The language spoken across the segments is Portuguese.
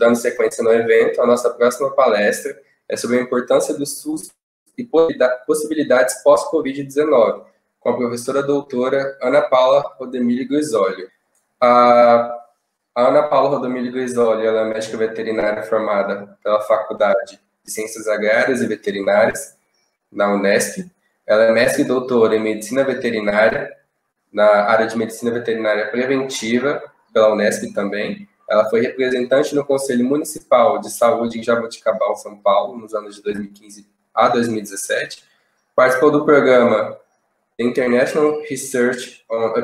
dando sequência no evento, a nossa próxima palestra é sobre a importância do SUS e possibilidades pós-Covid-19, com a professora doutora Ana Paula Rodemili Guizoli. A Ana Paula Rodemili Guizoli, ela é médica veterinária formada pela Faculdade de Ciências Agrárias e Veterinárias, na Unesp. Ela é mestre e doutora em Medicina Veterinária, na área de Medicina Veterinária Preventiva, pela Unesp também. Ela foi representante no Conselho Municipal de Saúde em Jaboticabal, São Paulo, nos anos de 2015 a 2017. Participou do programa International Research on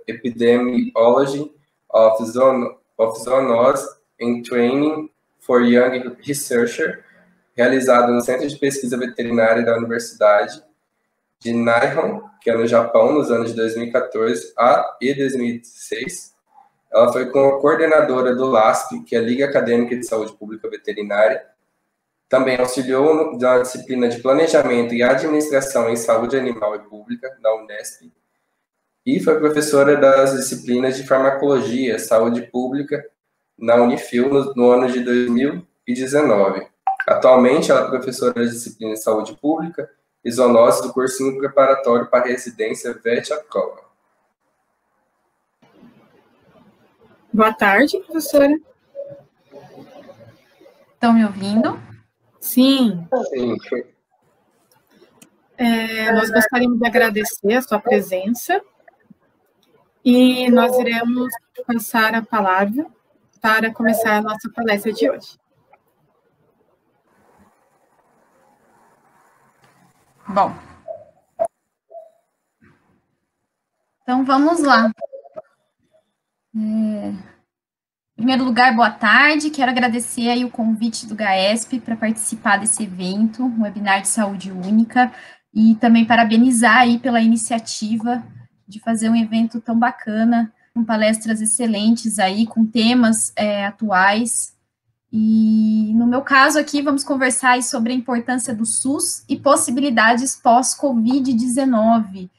Epidemiology of Zoonose and Training for Young Researcher, realizado no Centro de Pesquisa Veterinária da Universidade de Nihon, que é no Japão, nos anos de 2014 e 2016. Ela foi coordenadora do LASP, que é a Liga Acadêmica de Saúde Pública Veterinária. Também auxiliou na disciplina de Planejamento e Administração em Saúde Animal e Pública, da Unesp. E foi professora das disciplinas de Farmacologia, Saúde Pública, na Unifil, no ano de 2019. Atualmente, ela é professora da disciplina de Saúde Pública e Zoonose do cursinho preparatório para residência Vetcova. Boa tarde, professora. Estão me ouvindo? Sim. Sim. Nós gostaríamos de agradecer a sua presença e nós iremos passar a palavra para começar a nossa palestra de hoje. Bom, então vamos lá. Em primeiro lugar, boa tarde. Quero agradecer aí o convite do GAESP para participar desse evento, um webinar de saúde única, e também parabenizar aí pela iniciativa de fazer um evento tão bacana, com palestras excelentes aí, com temas atuais. E no meu caso aqui, vamos conversar aí sobre a importância do SUS e possibilidades pós-Covid-19.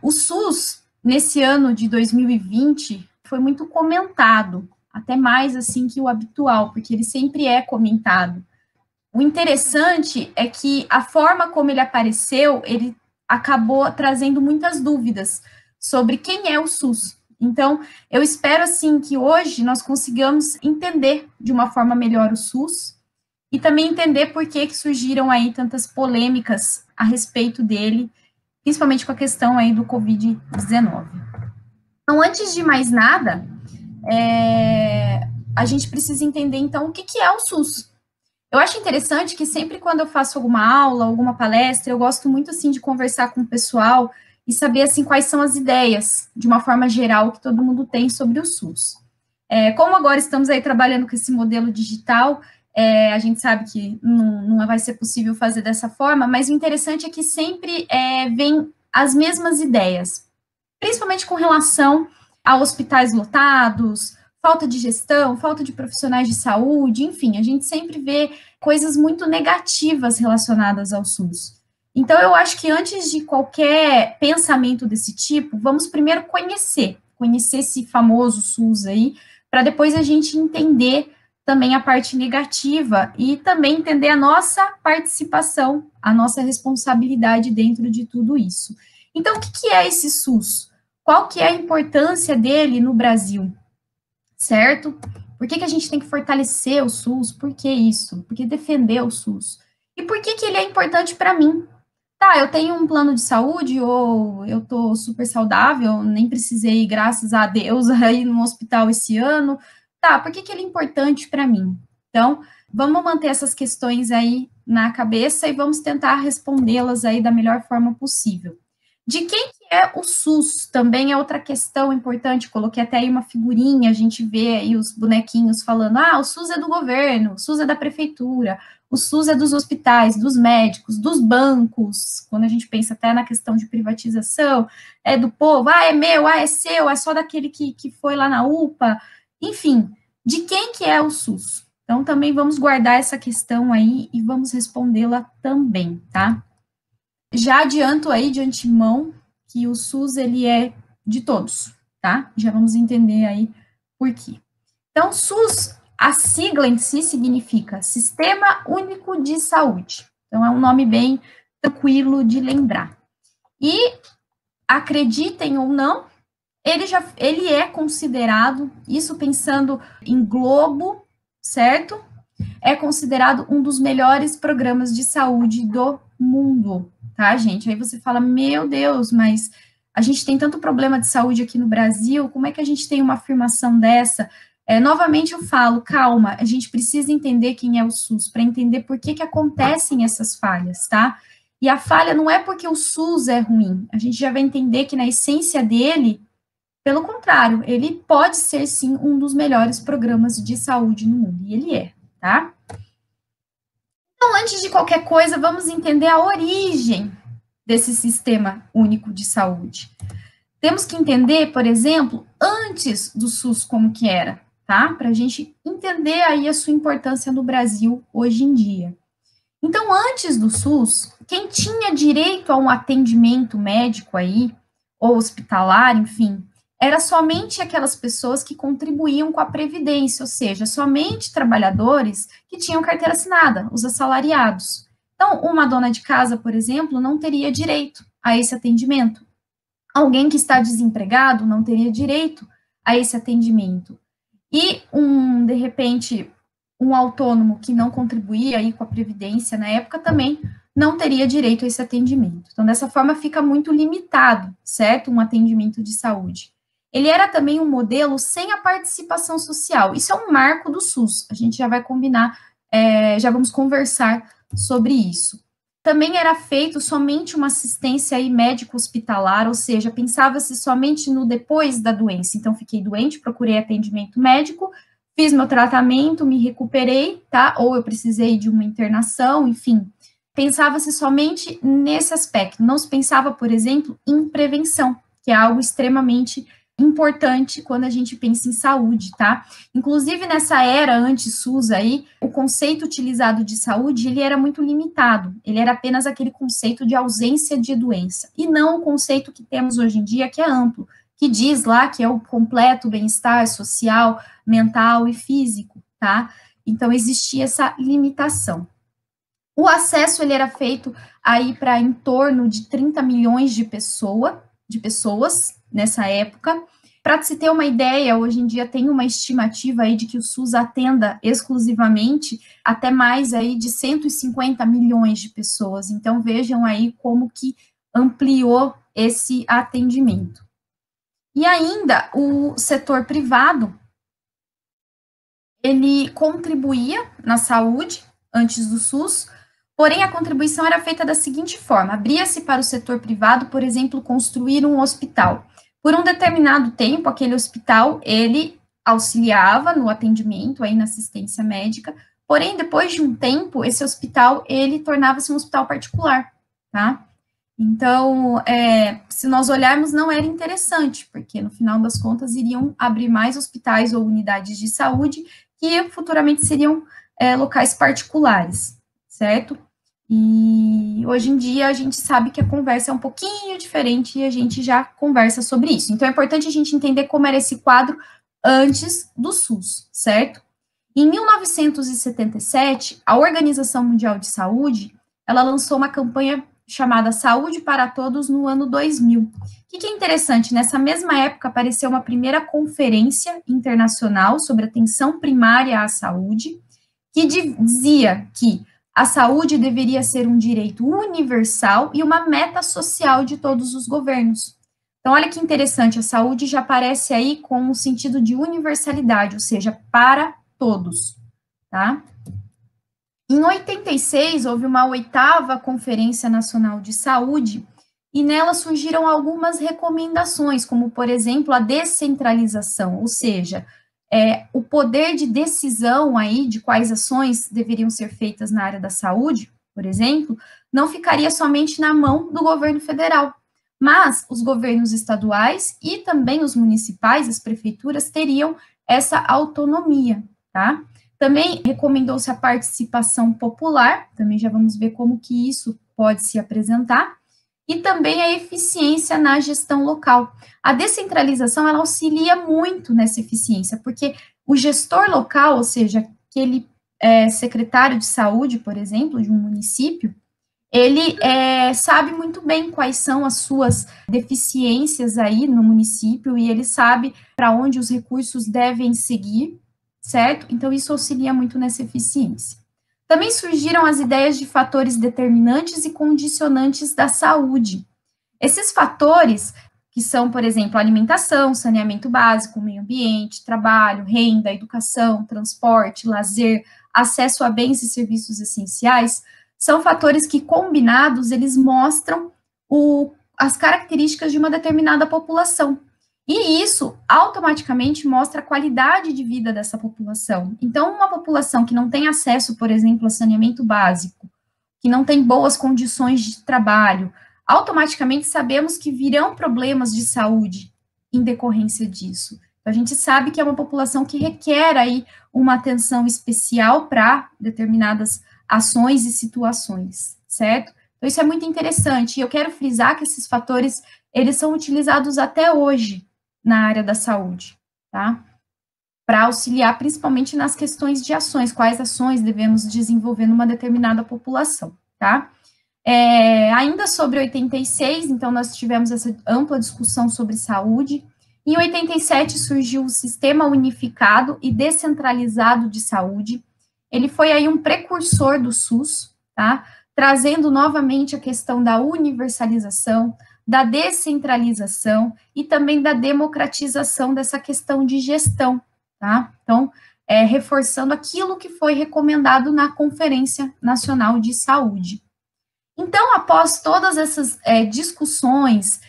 O SUS, nesse ano de 2020, foi muito comentado, até mais assim que o habitual, porque ele sempre é comentado. O interessante é que a forma como ele apareceu, ele acabou trazendo muitas dúvidas sobre quem é o SUS. Então, eu espero, assim, que hoje nós consigamos entender de uma forma melhor o SUS e também entender por que surgiram aí tantas polêmicas a respeito dele, principalmente com a questão aí do Covid-19. Então, antes de mais nada, a gente precisa entender, então, o que é o SUS. Eu acho interessante que sempre quando eu faço alguma aula, alguma palestra, eu gosto muito, assim, de conversar com o pessoal e saber, assim, quais são as ideias, de uma forma geral, que todo mundo tem sobre o SUS. Como agora estamos aí trabalhando com esse modelo digital, a gente sabe que não vai ser possível fazer dessa forma, mas o interessante é que sempre vem as mesmas ideias, principalmente com relação a hospitais lotados, falta de gestão, falta de profissionais de saúde, enfim, a gente sempre vê coisas muito negativas relacionadas ao SUS. Então, eu acho que antes de qualquer pensamento desse tipo, vamos primeiro conhecer esse famoso SUS aí, para depois a gente entender também a parte negativa e também entender a nossa participação, a nossa responsabilidade dentro de tudo isso. Então, o que é esse SUS? Qual que é a importância dele no Brasil? Certo? Por que a gente tem que fortalecer o SUS? Por que isso? Por que defender o SUS? E por que ele é importante para mim? Tá, eu tenho um plano de saúde, ou eu tô super saudável, nem precisei, graças a Deus, ir no hospital esse ano. Tá, por que ele é importante para mim? Então, vamos manter essas questões aí na cabeça e vamos tentar respondê-las aí da melhor forma possível. De quem que é o SUS? Também é outra questão importante, coloquei até aí uma figurinha, a gente vê aí os bonequinhos falando, o SUS é do governo, o SUS é da prefeitura, o SUS é dos hospitais, dos médicos, dos bancos, quando a gente pensa até na questão de privatização, é do povo, é meu, é seu, é só daquele que foi lá na UPA, enfim, de quem que é o SUS? Então, também vamos guardar essa questão aí e vamos respondê-la também, tá? Já adianto aí de antemão que o SUS, ele é de todos, tá? Já vamos entender aí por quê. Então, o SUS, a sigla em si significa Sistema Único de Saúde. Então, é um nome bem tranquilo de lembrar. E, acreditem ou não, ele é considerado, isso pensando em globo, certo? É considerado um dos melhores programas de saúde do mundo, tá, gente? Aí você fala, meu Deus, mas a gente tem tanto problema de saúde aqui no Brasil, como é que a gente tem uma afirmação dessa? Novamente eu falo, calma, a gente precisa entender quem é o SUS, para entender por que acontecem essas falhas, tá? E a falha não é porque o SUS é ruim, a gente já vai entender que na essência dele, pelo contrário, ele pode ser, sim, um dos melhores programas de saúde no mundo, e ele é, tá? Então, antes de qualquer coisa, vamos entender a origem desse Sistema Único de Saúde. Temos que entender, por exemplo, antes do SUS como que era, tá? Para a gente entender aí a sua importância no Brasil hoje em dia. Então, antes do SUS, quem tinha direito a um atendimento médico aí, ou hospitalar, enfim, era somente aquelas pessoas que contribuíam com a Previdência, ou seja, somente trabalhadores que tinham carteira assinada, os assalariados. Então, uma dona de casa, por exemplo, não teria direito a esse atendimento. Alguém que está desempregado não teria direito a esse atendimento. E, de repente, um autônomo que não contribuía aí com a Previdência na época também não teria direito a esse atendimento. Então, dessa forma, fica muito limitado, certo? Um atendimento de saúde. Ele era também um modelo sem a participação social. Isso é um marco do SUS. A gente já vai combinar, já vamos conversar sobre isso. Também era feito somente uma assistência aí médico-hospitalar, ou seja, pensava-se somente no depois da doença. Então, fiquei doente, procurei atendimento médico, fiz meu tratamento, me recuperei, tá? Ou eu precisei de uma internação, enfim. Pensava-se somente nesse aspecto. Não se pensava, por exemplo, em prevenção, que é algo extremamente importante quando a gente pensa em saúde, tá? Inclusive, nessa era anti-SUS aí, o conceito utilizado de saúde, ele era muito limitado, ele era apenas aquele conceito de ausência de doença, e não o conceito que temos hoje em dia, que é amplo, que diz lá que é o completo bem-estar social, mental e físico, tá? Então, existia essa limitação. O acesso, ele era feito aí para em torno de 30 milhões de pessoas nessa época. Para se ter uma ideia, hoje em dia tem uma estimativa aí de que o SUS atenda exclusivamente até mais aí de 150 milhões de pessoas. Então, vejam aí como que ampliou esse atendimento. E ainda, o setor privado, ele contribuía na saúde antes do SUS, porém a contribuição era feita da seguinte forma: abria-se para o setor privado, por exemplo, construir um hospital. Por um determinado tempo, aquele hospital, ele auxiliava no atendimento, aí na assistência médica, porém, depois de um tempo, esse hospital, ele tornava-se um hospital particular, tá? Então, se nós olharmos, não era interessante, porque no final das contas iriam abrir mais hospitais ou unidades de saúde que futuramente seriam locais particulares, certo? E hoje em dia a gente sabe que a conversa é um pouquinho diferente e a gente já conversa sobre isso. Então, é importante a gente entender como era esse quadro antes do SUS, certo? Em 1977, a Organização Mundial de Saúde, ela lançou uma campanha chamada Saúde para Todos no ano 2000. O que é interessante, nessa mesma época apareceu uma primeira conferência internacional sobre atenção primária à saúde, que dizia que a saúde deveria ser um direito universal e uma meta social de todos os governos. Então, olha que interessante, a saúde já aparece aí com um sentido de universalidade, ou seja, para todos, tá? Em 86, houve uma 8ª Conferência Nacional de Saúde, e nela surgiram algumas recomendações, como, por exemplo, a descentralização, ou seja, o poder de decisão aí de quais ações deveriam ser feitas na área da saúde, por exemplo, não ficaria somente na mão do governo federal, mas os governos estaduais e também os municipais, as prefeituras, teriam essa autonomia, tá? Também recomendou-se a participação popular, também já vamos ver como que isso pode se apresentar, e também a eficiência na gestão local. A descentralização, ela auxilia muito nessa eficiência, porque o gestor local, ou seja, aquele secretário de saúde, por exemplo, de um município, ele sabe muito bem quais são as suas deficiências aí no município e ele sabe para onde os recursos devem seguir, certo? Então, isso auxilia muito nessa eficiência. Também surgiram as ideias de fatores determinantes e condicionantes da saúde. Esses fatores, que são, por exemplo, alimentação, saneamento básico, meio ambiente, trabalho, renda, educação, transporte, lazer, acesso a bens e serviços essenciais, são fatores que, combinados, eles mostram as características de uma determinada população. E isso, automaticamente, mostra a qualidade de vida dessa população. Então, uma população que não tem acesso, por exemplo, a saneamento básico, que não tem boas condições de trabalho, automaticamente sabemos que virão problemas de saúde em decorrência disso. A gente sabe que é uma população que requer aí uma atenção especial para determinadas ações e situações, certo? Então, isso é muito interessante, e eu quero frisar que esses fatores, eles são utilizados até hoje na área da saúde, tá? Para auxiliar principalmente nas questões de ações, quais ações devemos desenvolver numa determinada população, tá? Ainda sobre 86, então, nós tivemos essa ampla discussão sobre saúde. Em 87 surgiu o Sistema Unificado e Descentralizado de Saúde. Ele foi aí um precursor do SUS, tá? Trazendo novamente a questão da universalização, da descentralização e também da democratização dessa questão de gestão, tá? Então, reforçando aquilo que foi recomendado na Conferência Nacional de Saúde. Então, após todas essas discussões,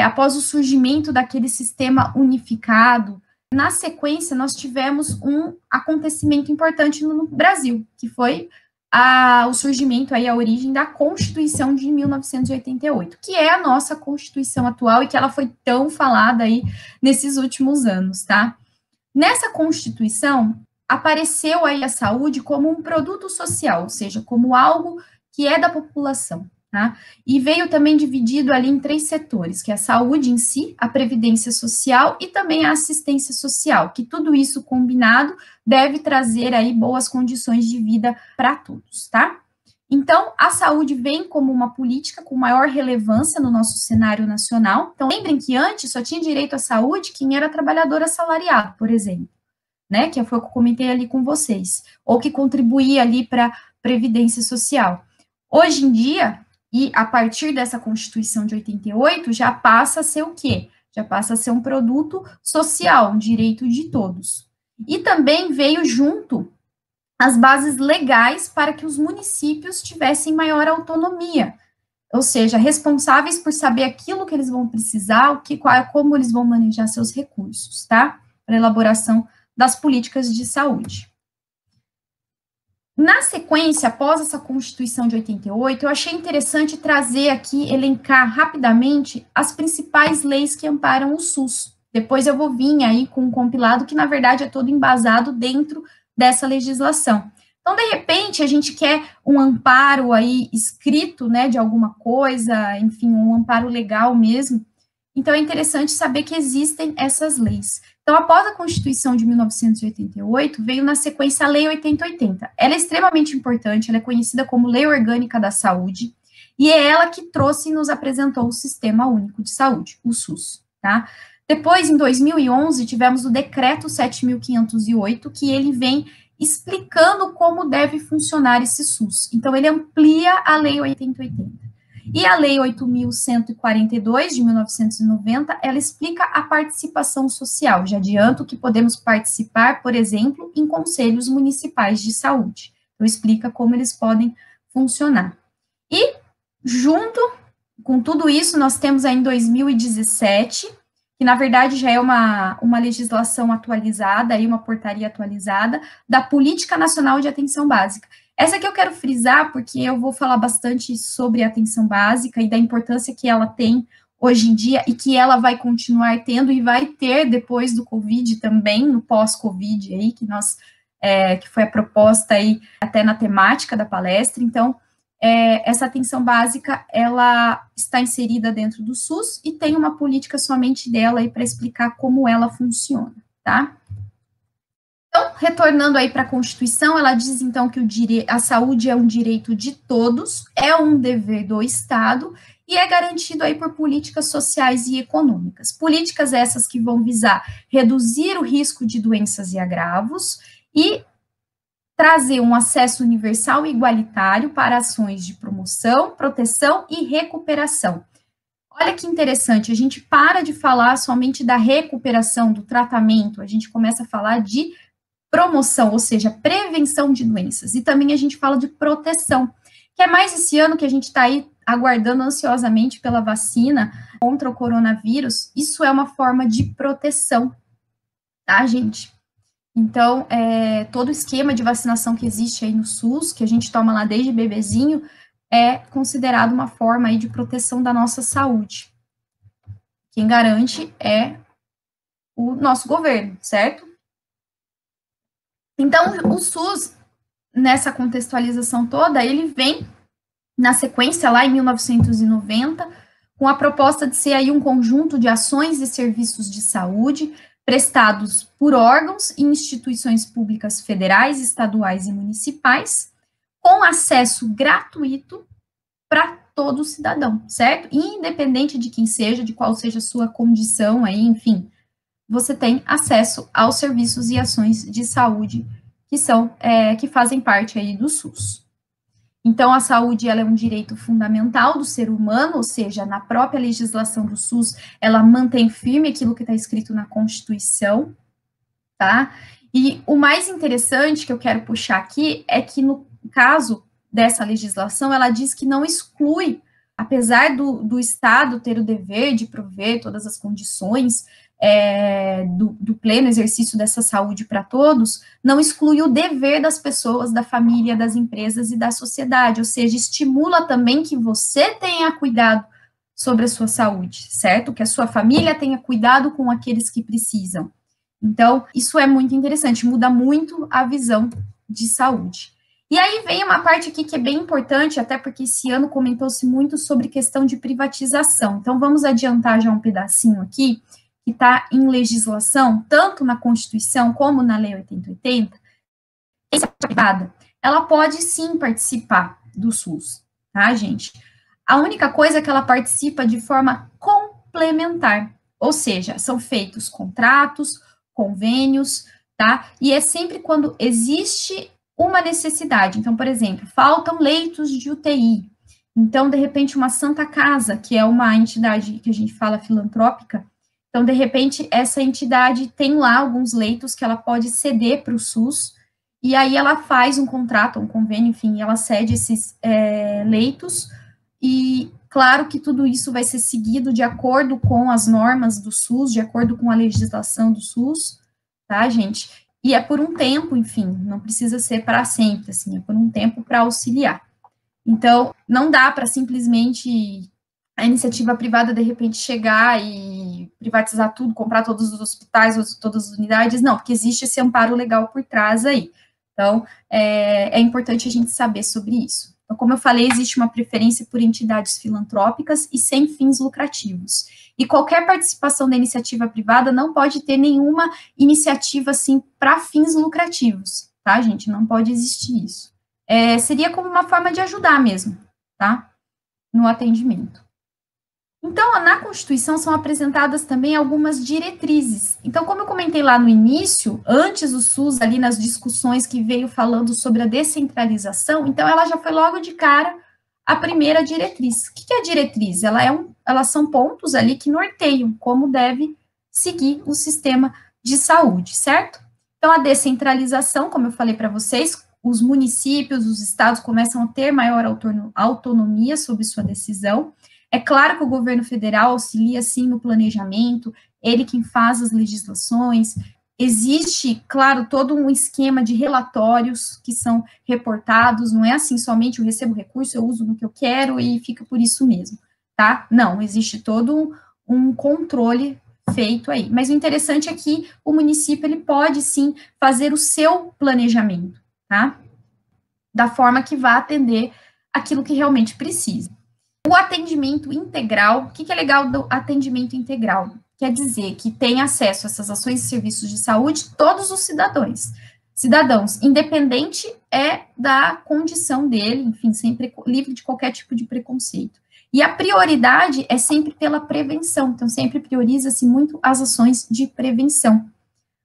após o surgimento daquele sistema unificado, na sequência, nós tivemos um acontecimento importante no Brasil, que foi o surgimento, aí, a origem da Constituição de 1988, que é a nossa Constituição atual e que ela foi tão falada aí nesses últimos anos, tá? Nessa Constituição, apareceu aí a saúde como um produto social, ou seja, como algo que é da população, tá? E veio também dividido ali em 3 setores, que é a saúde em si, a previdência social e também a assistência social, que tudo isso combinado deve trazer aí boas condições de vida para todos, tá? Então, a saúde vem como uma política com maior relevância no nosso cenário nacional. Então, lembrem que antes só tinha direito à saúde quem era trabalhador assalariado, por exemplo, né? Que foi o que eu comentei ali com vocês, ou que contribuía ali para a previdência social. Hoje em dia, e a partir dessa Constituição de 88, já passa a ser o quê? Já passa a ser um produto social, um direito de todos. E também veio junto as bases legais para que os municípios tivessem maior autonomia, ou seja, responsáveis por saber aquilo que eles vão precisar, como eles vão manejar seus recursos, tá? Para a elaboração das políticas de saúde. Na sequência, após essa Constituição de 88, eu achei interessante trazer aqui, elencar rapidamente as principais leis que amparam o SUS. Depois eu vou vir aí com um compilado que, na verdade, é todo embasado dentro dessa legislação. Então, de repente, a gente quer um amparo aí escrito, né, de alguma coisa, enfim, um amparo legal mesmo. Então, é interessante saber que existem essas leis. Então, após a Constituição de 1988, veio na sequência a Lei 8080. Ela é extremamente importante, ela é conhecida como Lei Orgânica da Saúde, e é ela que trouxe e nos apresentou o Sistema Único de Saúde, o SUS, tá? Depois, em 2011, tivemos o Decreto 7.508, que ele vem explicando como deve funcionar esse SUS. Então, ele amplia a Lei 8080. E a Lei 8.142, de 1990, ela explica a participação social. Já adianto que podemos participar, por exemplo, em conselhos municipais de saúde. Então, explica como eles podem funcionar. E, junto com tudo isso, nós temos aí em 2017, que na verdade já é uma legislação atualizada, aí uma portaria atualizada, da Política Nacional de Atenção Básica. Essa aqui eu quero frisar, porque eu vou falar bastante sobre a atenção básica e da importância que ela tem hoje em dia e que ela vai continuar tendo e vai ter depois do Covid também, no pós-Covid aí, que foi a proposta aí até na temática da palestra. Então, essa atenção básica, ela está inserida dentro do SUS e tem uma política somente dela aí para explicar como ela funciona, tá? Então, retornando aí para a Constituição, ela diz, então, que a saúde é um direito de todos, é um dever do Estado e é garantido aí por políticas sociais e econômicas. Políticas essas que vão visar reduzir o risco de doenças e agravos e trazer um acesso universal e igualitário para ações de promoção, proteção e recuperação. Olha que interessante, a gente para de falar somente da recuperação, do tratamento, a gente começa a falar de promoção, ou seja, prevenção de doenças. E também a gente fala de proteção, que é mais esse ano que a gente está aí aguardando ansiosamente pela vacina contra o coronavírus. Isso é uma forma de proteção, tá, gente? Então, todo o esquema de vacinação que existe aí no SUS, que a gente toma lá desde bebezinho, é considerado uma forma aí de proteção da nossa saúde. Quem garante é o nosso governo, certo? Então, o SUS, nessa contextualização toda, ele vem na sequência, lá em 1990, com a proposta de ser aí um conjunto de ações e serviços de saúde prestados por órgãos e instituições públicas federais, estaduais e municipais, com acesso gratuito para todo cidadão, certo? Independente de quem seja, de qual seja a sua condição aí, enfim, você tem acesso aos serviços e ações de saúde que fazem parte aí do SUS. Então, a saúde, ela é um direito fundamental do ser humano, ou seja, na própria legislação do SUS, ela mantém firme aquilo que está escrito na Constituição, tá? E o mais interessante que eu quero puxar aqui é que, no caso dessa legislação, ela diz que não exclui, apesar do Estado ter o dever de prover todas as condições do pleno exercício dessa saúde para todos, não exclui o dever das pessoas, da família, das empresas e da sociedade, ou seja, estimula também que você tenha cuidado sobre a sua saúde, certo? Que a sua família tenha cuidado com aqueles que precisam. Então, isso é muito interessante, muda muito a visão de saúde. E aí vem uma parte aqui que é bem importante, até porque esse ano comentou-se muito sobre questão de privatização. Então, vamos adiantar já um pedacinho aqui, que está em legislação, tanto na Constituição como na Lei 8080, essa privada, ela pode sim participar do SUS, tá, gente? A única coisa é que ela participa de forma complementar, ou seja, são feitos contratos, convênios, tá? E é sempre quando existe uma necessidade. Então, por exemplo, faltam leitos de UTI. Então, de repente, uma Santa Casa, que é uma entidade que a gente fala filantrópica, então, de repente, essa entidade tem lá alguns leitos que ela pode ceder para o SUS, e aí ela faz um contrato, um convênio, enfim, ela cede esses leitos, e claro que tudo isso vai ser seguido de acordo com as normas do SUS, de acordo com a legislação do SUS, tá, gente? E é por um tempo, enfim, não precisa ser para sempre, assim, é por um tempo para auxiliar. Então, não dá para simplesmente a iniciativa privada, de repente, chegar e privatizar tudo, comprar todos os hospitais, todas as unidades, não, porque existe esse amparo legal por trás aí. Então, é importante a gente saber sobre isso. Então, como eu falei, existe uma preferência por entidades filantrópicas e sem fins lucrativos. E qualquer participação da iniciativa privada não pode ter nenhuma iniciativa, assim, para fins lucrativos, tá, gente? Não pode existir isso. Seria como uma forma de ajudar mesmo, tá? No atendimento. Então, na Constituição são apresentadas também algumas diretrizes. Então, como eu comentei lá no início, antes do SUS, ali nas discussões que veio falando sobre a descentralização, então ela já foi logo de cara a primeira diretriz. O que é a diretriz? Elas são pontos ali que norteiam como deve seguir o sistema de saúde, certo? Então, a descentralização, como eu falei para vocês, os municípios, os estados começam a ter maior autonomia sobre sua decisão. É claro que o governo federal auxilia, sim, no planejamento, ele quem faz as legislações. Existe, claro, todo um esquema de relatórios que são reportados, não é assim somente eu recebo recurso, eu uso no que eu quero e fica por isso mesmo, tá? Não, existe todo um controle feito aí. Mas o interessante é que o município, ele pode, sim, fazer o seu planejamento, tá? Da forma que vá atender aquilo que realmente precisa. O atendimento integral, o que é legal do atendimento integral? quer dizer que tem acesso a essas ações e serviços de saúde todos os cidadãos, independente da condição dele, enfim, sempre livre de qualquer tipo de preconceito. E a prioridade é sempre pela prevenção, então sempre prioriza-se muito as ações de prevenção.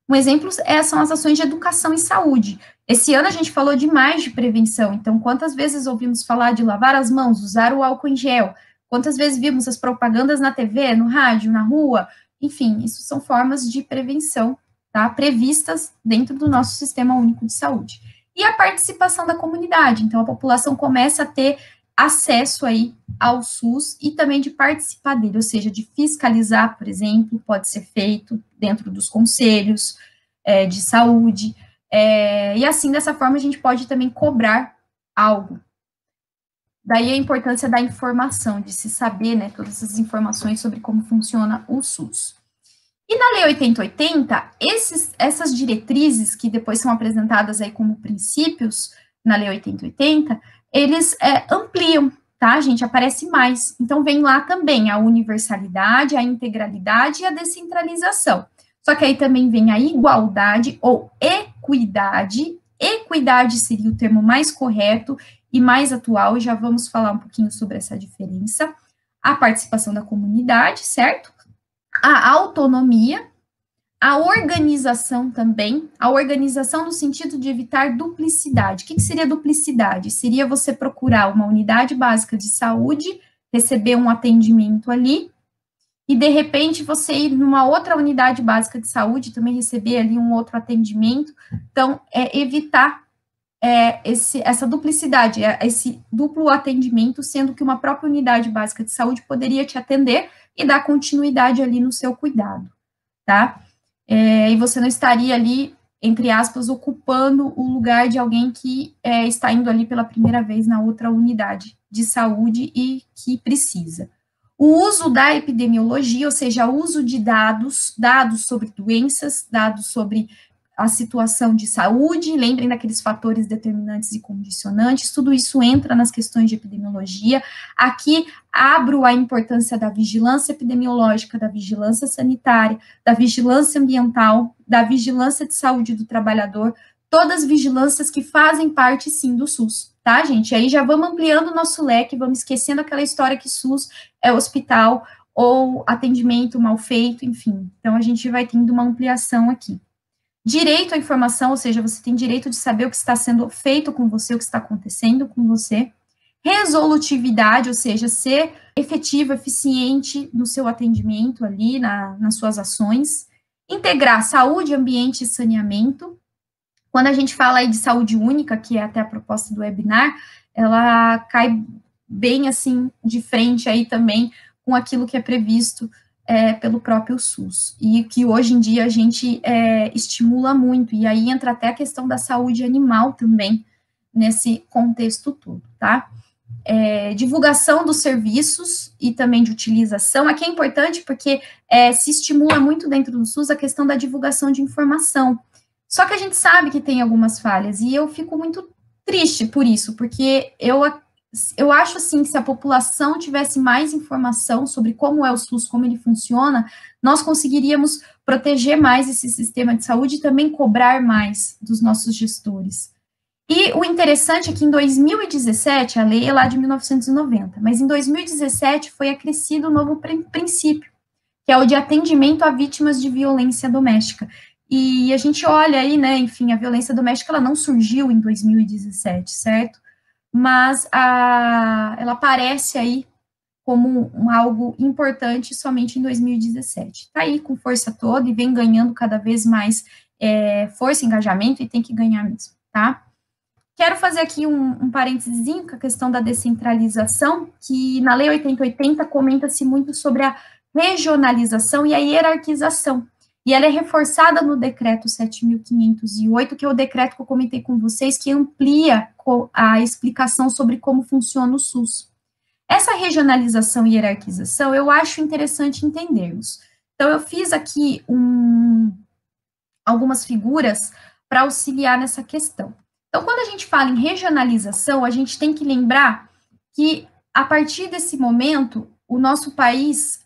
Um exemplo são as ações de educação e saúde. Esse ano a gente falou demais de prevenção, então quantas vezes ouvimos falar de lavar as mãos, usar o álcool em gel, quantas vezes vimos as propagandas na TV, no rádio, na rua, enfim, isso são formas de prevenção, tá, previstas dentro do nosso Sistema Único de Saúde. E a participação da comunidade, então a população começa a ter acesso aí ao SUS e também de participar dele, ou seja, de fiscalizar, por exemplo, pode ser feito dentro dos conselhos de saúde, e assim, dessa forma, a gente pode também cobrar algo. Daí a importância da informação, de se saber, né, todas essas informações sobre como funciona o SUS. E na Lei 8080, essas diretrizes, que depois são apresentadas aí como princípios na Lei 8080, eles ampliam, tá, gente? Aparece mais. Então, vem lá também a universalidade, a integralidade e a descentralização. Só que aí também vem a igualdade ou equidade. Equidade seria o termo mais correto e mais atual, e já vamos falar um pouquinho sobre essa diferença. A participação da comunidade, certo? A autonomia, a organização também, a organização no sentido de evitar duplicidade. O que seria duplicidade? Seria você procurar uma unidade básica de saúde, receber um atendimento ali, e de repente você ir numa outra unidade básica de saúde, também receber ali um outro atendimento. Então, evitar essa duplicidade, esse duplo atendimento, sendo que uma própria unidade básica de saúde poderia te atender e dar continuidade ali no seu cuidado, tá? E você não estaria ali, entre aspas, ocupando o lugar de alguém que está indo ali pela primeira vez na outra unidade de saúde e que precisa. O uso da epidemiologia, ou seja, o uso de dados sobre doenças, dados sobre a situação de saúde, lembrem daqueles fatores determinantes e condicionantes, tudo isso entra nas questões de epidemiologia. Aqui abro a importância da vigilância epidemiológica, da vigilância sanitária, da vigilância ambiental, da vigilância de saúde do trabalhador, todas vigilâncias que fazem parte, sim, do SUS, tá, gente? Aí já vamos ampliando o nosso leque, vamos esquecendo aquela história que SUS é hospital ou atendimento mal feito, enfim. Então, a gente vai tendo uma ampliação aqui. Direito à informação, ou seja, você tem direito de saber o que está sendo feito com você, o que está acontecendo com você. Resolutividade, ou seja, ser efetivo, eficiente no seu atendimento ali, nas suas ações. Integrar saúde, ambiente e saneamento. Quando a gente fala aí de saúde única, que é até a proposta do webinar, ela cai bem assim de frente aí também com aquilo que é previsto pelo próprio SUS, e que hoje em dia a gente estimula muito, e aí entra até a questão da saúde animal também, nesse contexto todo, tá? Divulgação dos serviços e também de utilização, aqui é importante porque se estimula muito dentro do SUS a questão da divulgação de informação, só que a gente sabe que tem algumas falhas, e eu fico muito triste por isso, porque eu acho, assim, que se a população tivesse mais informação sobre como é o SUS, como ele funciona, nós conseguiríamos proteger mais esse sistema de saúde e também cobrar mais dos nossos gestores. E o interessante é que em 2017, a lei é lá de 1990, mas em 2017 foi acrescido um novo princípio, que é o de atendimento a vítimas de violência doméstica. E a gente olha aí, né, enfim, a violência doméstica, ela não surgiu em 2017, certo? Mas ela aparece aí como algo importante somente em 2017. Está aí com força toda e vem ganhando cada vez mais força, engajamento, e tem que ganhar mesmo, tá? Quero fazer aqui um parênteses com a questão da descentralização, que na Lei 8080 comenta-se muito sobre a regionalização e a hierarquização. E ela é reforçada no decreto 7.508, que é o decreto que eu comentei com vocês, que amplia a explicação sobre como funciona o SUS. Essa regionalização e hierarquização, eu acho interessante entendermos. Então, eu fiz aqui algumas figuras para auxiliar nessa questão. Então, quando a gente fala em regionalização, a gente tem que lembrar que, a partir desse momento, o nosso país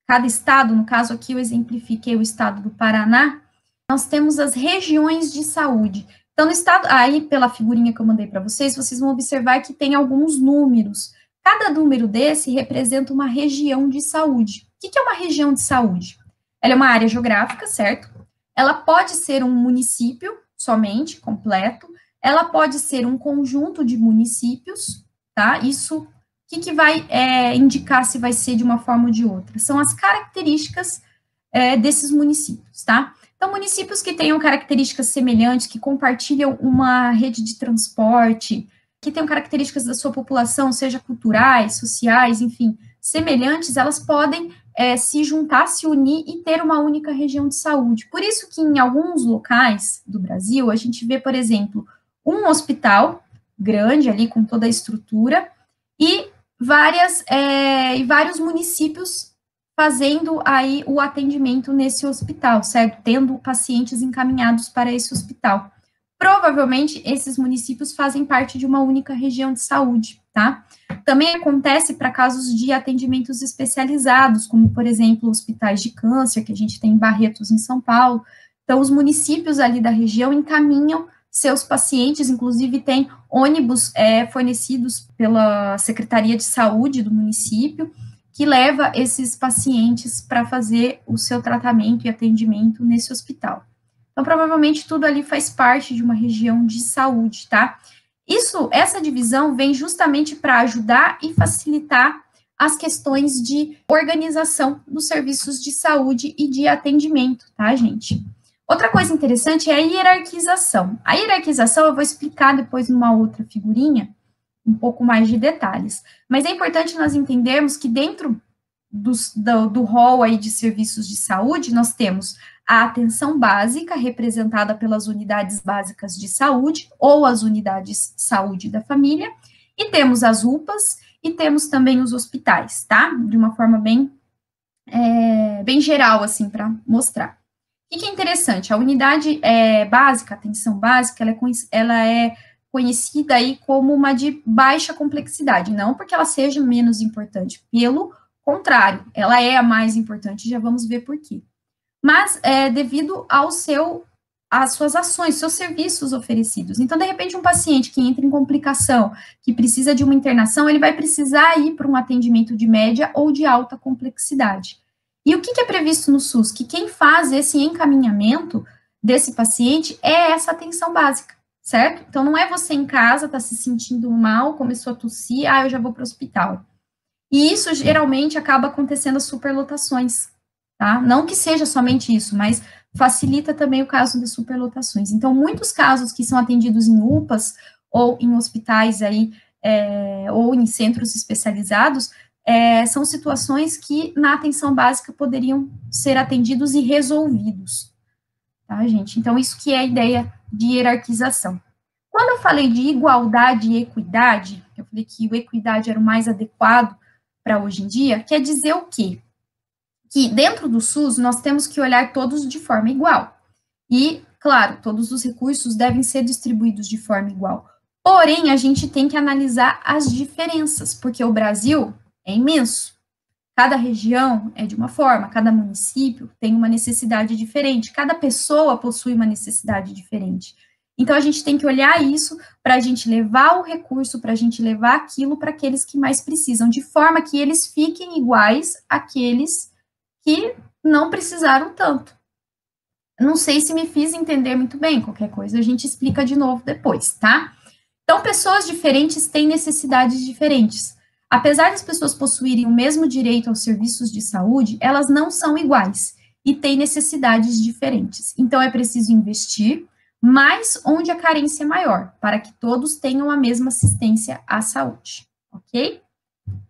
cada estado, no caso aqui eu exemplifiquei o estado do Paraná, nós temos as regiões de saúde. Então, no estado, aí pela figurinha que eu mandei para vocês, vocês vão observar que tem alguns números. Cada número desse representa uma região de saúde. O que é uma região de saúde? Ela é uma área geográfica, certo? Ela pode ser um município somente, completo. Ela pode ser um conjunto de municípios, tá? Isso, o que vai indicar se vai ser de uma forma ou de outra? São as características desses municípios, tá? Então, municípios que tenham características semelhantes, que compartilham uma rede de transporte, que tenham características da sua população, seja culturais, sociais, enfim, semelhantes, elas podem se juntar, se unir e ter uma única região de saúde. Por isso que em alguns locais do Brasil, a gente vê, por exemplo, um hospital grande ali, com toda a estrutura, e vários municípios fazendo aí o atendimento nesse hospital, certo? Tendo pacientes encaminhados para esse hospital. Provavelmente, esses municípios fazem parte de uma única região de saúde, tá? Também acontece para casos de atendimentos especializados, como, por exemplo, hospitais de câncer, que a gente tem em Barretos, em São Paulo. Então, os municípios ali da região encaminham seus pacientes, inclusive tem ônibus fornecidos pela Secretaria de Saúde do município, que leva esses pacientes para fazer o seu tratamento e atendimento nesse hospital. Então, provavelmente, tudo ali faz parte de uma região de saúde, tá? Essa divisão vem justamente para ajudar e facilitar as questões de organização dos serviços de saúde e de atendimento, tá, gente? Outra coisa interessante é a hierarquização. A hierarquização eu vou explicar depois numa outra figurinha, um pouco mais de detalhes. Mas é importante nós entendermos que dentro do rol aí de serviços de saúde, nós temos a atenção básica, representada pelas unidades básicas de saúde, ou as unidades saúde da família, e temos as UPAs, e temos também os hospitais, tá? De uma forma bem geral, assim, para mostrar. O que é interessante? A unidade básica, a atenção básica, ela é conhecida aí como uma de baixa complexidade, não porque ela seja menos importante, pelo contrário, ela é a mais importante, já vamos ver por quê. Mas devido às suas ações, seus serviços oferecidos. Então, de repente, um paciente que entra em complicação, que precisa de uma internação, ele vai precisar ir para um atendimento de média ou de alta complexidade. E o que é previsto no SUS? Que quem faz esse encaminhamento desse paciente é essa atenção básica, certo? Então, não é você em casa, está se sentindo mal, começou a tossir, eu já vou para o hospital. E isso, geralmente, acaba acontecendo as superlotações, tá? Não que seja somente isso, mas facilita também o caso das superlotações. Então, muitos casos que são atendidos em UPAs ou em hospitais aí, ou em centros especializados, são situações que na atenção básica poderiam ser atendidos e resolvidos, tá, gente? Então, isso que é a ideia de hierarquização. Quando eu falei de igualdade e equidade, eu falei que o equidade era o mais adequado para hoje em dia, quer dizer o quê? Que dentro do SUS nós temos que olhar todos de forma igual. E, claro, todos os recursos devem ser distribuídos de forma igual. Porém, a gente tem que analisar as diferenças, porque o Brasil é imenso. Cada região é de uma forma, cada município tem uma necessidade diferente, cada pessoa possui uma necessidade diferente. Então, a gente tem que olhar isso para a gente levar o recurso, para a gente levar aquilo para aqueles que mais precisam, de forma que eles fiquem iguais àqueles que não precisaram tanto. Não sei se me fiz entender muito bem, qualquer coisa a gente explica de novo depois, tá? Então, pessoas diferentes têm necessidades diferentes. Apesar das pessoas possuírem o mesmo direito aos serviços de saúde, elas não são iguais e têm necessidades diferentes. Então, é preciso investir mais onde a carência é maior, para que todos tenham a mesma assistência à saúde, ok?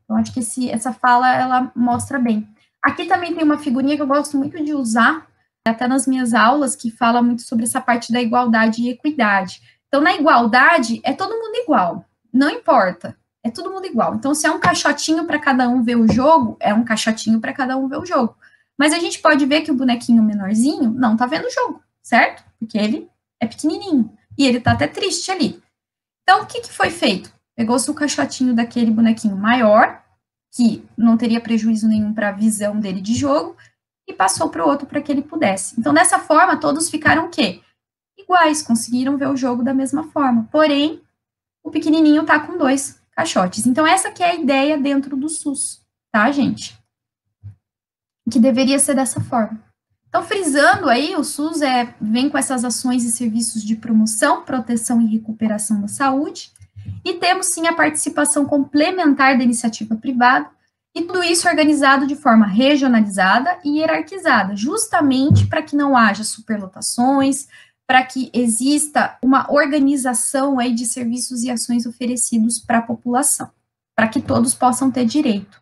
Então, acho que essa fala, ela mostra bem. Aqui também tem uma figurinha que eu gosto muito de usar, até nas minhas aulas, que fala muito sobre essa parte da igualdade e equidade. Então, na igualdade, é todo mundo igual, não importa, é todo mundo igual. Então, se é um caixotinho para cada um ver o jogo, é um caixotinho para cada um ver o jogo. Mas a gente pode ver que o bonequinho menorzinho não tá vendo o jogo, certo? Porque ele é pequenininho, e ele tá até triste ali. Então, o que foi feito? Pegou-se o caixotinho daquele bonequinho maior, que não teria prejuízo nenhum para a visão dele de jogo, e passou para o outro para que ele pudesse. Então, dessa forma, todos ficaram o quê? Iguais, conseguiram ver o jogo da mesma forma. Porém, o pequenininho tá com 2 caixotes. Então, essa que é a ideia dentro do SUS, tá, gente? Que deveria ser dessa forma. Então, frisando aí, o SUS vem com essas ações e serviços de promoção, proteção e recuperação da saúde, e temos, sim, a participação complementar da iniciativa privada, e tudo isso organizado de forma regionalizada e hierarquizada, justamente para que não haja superlotações, para que exista uma organização aí de serviços e ações oferecidos para a população, para que todos possam ter direito.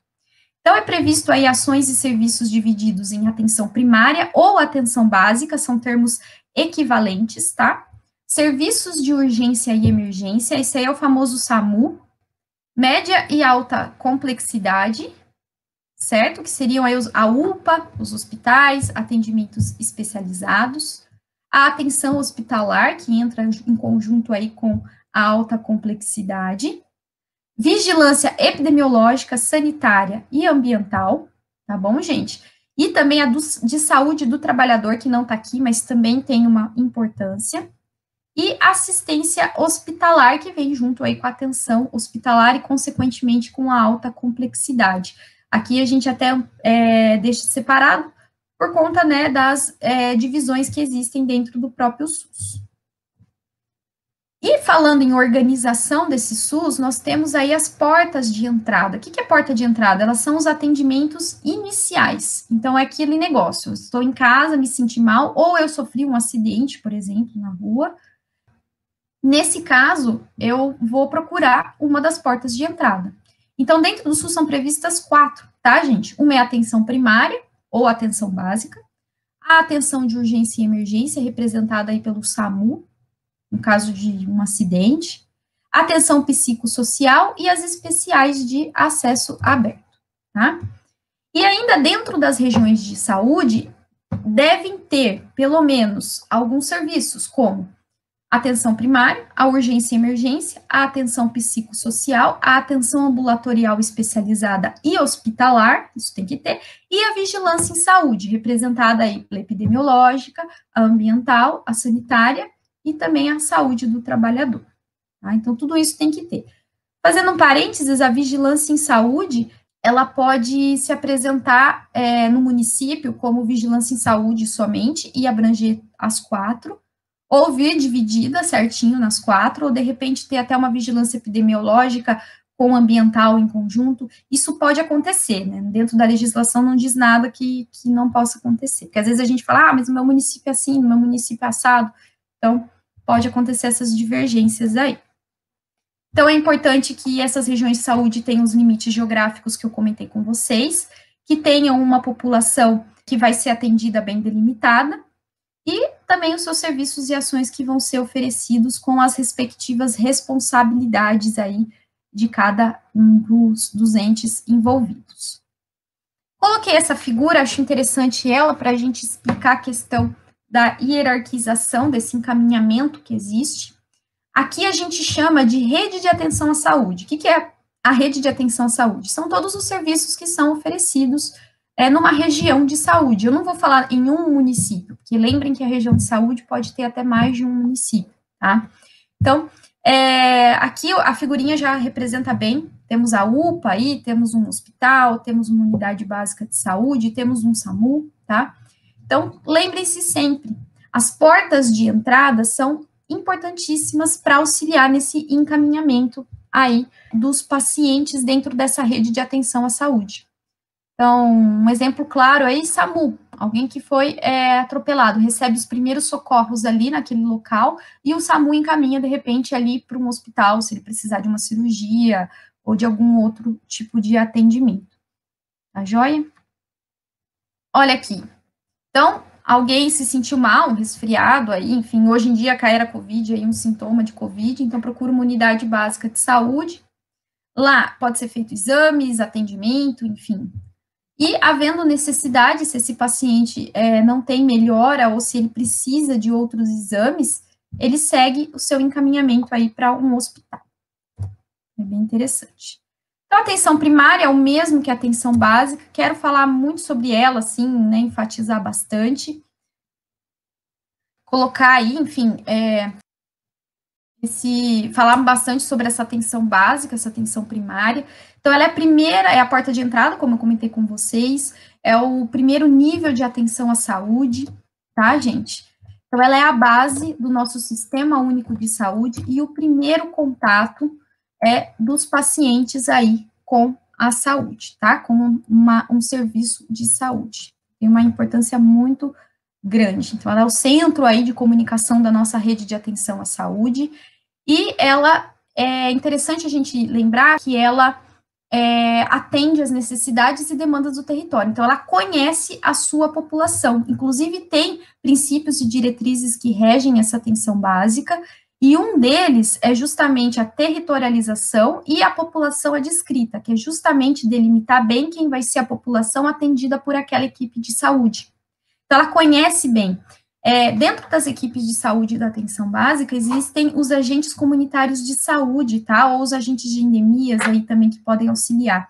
Então, é previsto aí ações e serviços divididos em atenção primária ou atenção básica, são termos equivalentes, tá? Serviços de urgência e emergência, esse aí é o famoso SAMU, média e alta complexidade, certo? Que seriam aí a UPA, os hospitais, atendimentos especializados, a atenção hospitalar, que entra em conjunto aí com a alta complexidade, vigilância epidemiológica, sanitária e ambiental, tá bom, gente? E também a de saúde do trabalhador, que não tá aqui, mas também tem uma importância, e assistência hospitalar, que vem junto aí com a atenção hospitalar e, consequentemente, com a alta complexidade. Aqui a gente até deixa separado por conta, né, das divisões que existem dentro do próprio SUS. E falando em organização desse SUS, nós temos aí as portas de entrada. O que é porta de entrada? Elas são os atendimentos iniciais. Então, é aquele negócio, eu estou em casa, me senti mal, ou eu sofri um acidente, por exemplo, na rua. Nesse caso, eu vou procurar uma das portas de entrada. Então, dentro do SUS são previstas 4, tá, gente? Uma é a atenção primária, ou atenção básica, a atenção de urgência e emergência, representada aí pelo SAMU, no caso de um acidente, a atenção psicossocial e as especiais de acesso aberto, tá? E ainda dentro das regiões de saúde, devem ter, pelo menos, alguns serviços, como atenção primária, a urgência e emergência, a atenção psicossocial, a atenção ambulatorial especializada e hospitalar, isso tem que ter, e a vigilância em saúde, representada aí pela epidemiológica, a ambiental, a sanitária e também a saúde do trabalhador. Tá? Então, tudo isso tem que ter. Fazendo um parênteses, a vigilância em saúde, ela pode se apresentar no município como vigilância em saúde somente e abranger as 4, ou vir dividida certinho nas 4, ou de repente ter até uma vigilância epidemiológica com ambiental em conjunto. Isso pode acontecer, né? Dentro da legislação não diz nada que não possa acontecer. Porque às vezes a gente fala, mas o meu município é assim, o meu município é assado. Então, pode acontecer essas divergências aí. Então, é importante que essas regiões de saúde tenham os limites geográficos que eu comentei com vocês, que tenham uma população que vai ser atendida bem delimitada, e também os seus serviços e ações que vão ser oferecidos com as respectivas responsabilidades aí de cada um dos entes envolvidos. Coloquei essa figura, acho interessante ela, para a gente explicar a questão da hierarquização, desse encaminhamento que existe. Aqui a gente chama de rede de atenção à saúde. O que é a rede de atenção à saúde? São todos os serviços que são oferecidos numa região de saúde. Eu não vou falar em um município, porque lembrem que a região de saúde pode ter até mais de um município, tá? Então, aqui a figurinha já representa bem, temos a UPA aí, temos um hospital, temos uma unidade básica de saúde, temos um SAMU, tá? Então, lembrem-se sempre, as portas de entrada são importantíssimas para auxiliar nesse encaminhamento aí dos pacientes dentro dessa rede de atenção à saúde. Então, um exemplo claro aí, SAMU, alguém que foi atropelado, recebe os primeiros socorros ali naquele local, e o SAMU encaminha, de repente, ali para um hospital, se ele precisar de uma cirurgia, ou de algum outro tipo de atendimento. Tá joia? Olha aqui. Então, alguém se sentiu mal, um resfriado aí, enfim, hoje em dia cai a Covid, aí um sintoma de Covid, então procura uma unidade básica de saúde. Lá pode ser feito exames, atendimento, enfim. E, havendo necessidade, se esse paciente não tem melhora ou se ele precisa de outros exames, ele segue o seu encaminhamento aí para um hospital. É bem interessante. Então, a atenção primária é o mesmo que a atenção básica, quero falar muito sobre ela, assim, né, enfatizar bastante, colocar aí, enfim, falar bastante sobre essa atenção básica, essa atenção primária. Então, ela é a primeira, é a porta de entrada, como eu comentei com vocês, é o primeiro nível de atenção à saúde, tá, gente? Então, ela é a base do nosso Sistema Único de Saúde e o primeiro contato dos pacientes aí com a saúde, tá? Com um serviço de saúde. Tem uma importância muito grande. Então, ela é o centro aí de comunicação da nossa rede de atenção à saúde, e ela, é interessante a gente lembrar que ela atende às necessidades e demandas do território. Então, ela conhece a sua população, inclusive tem princípios e diretrizes que regem essa atenção básica, e um deles é justamente a territorialização e a população adscrita, que é justamente delimitar bem quem vai ser a população atendida por aquela equipe de saúde. Então, ela conhece bem. Dentro das equipes de saúde da atenção básica, existem os agentes comunitários de saúde, tá? Ou os agentes de endemias aí também que podem auxiliar.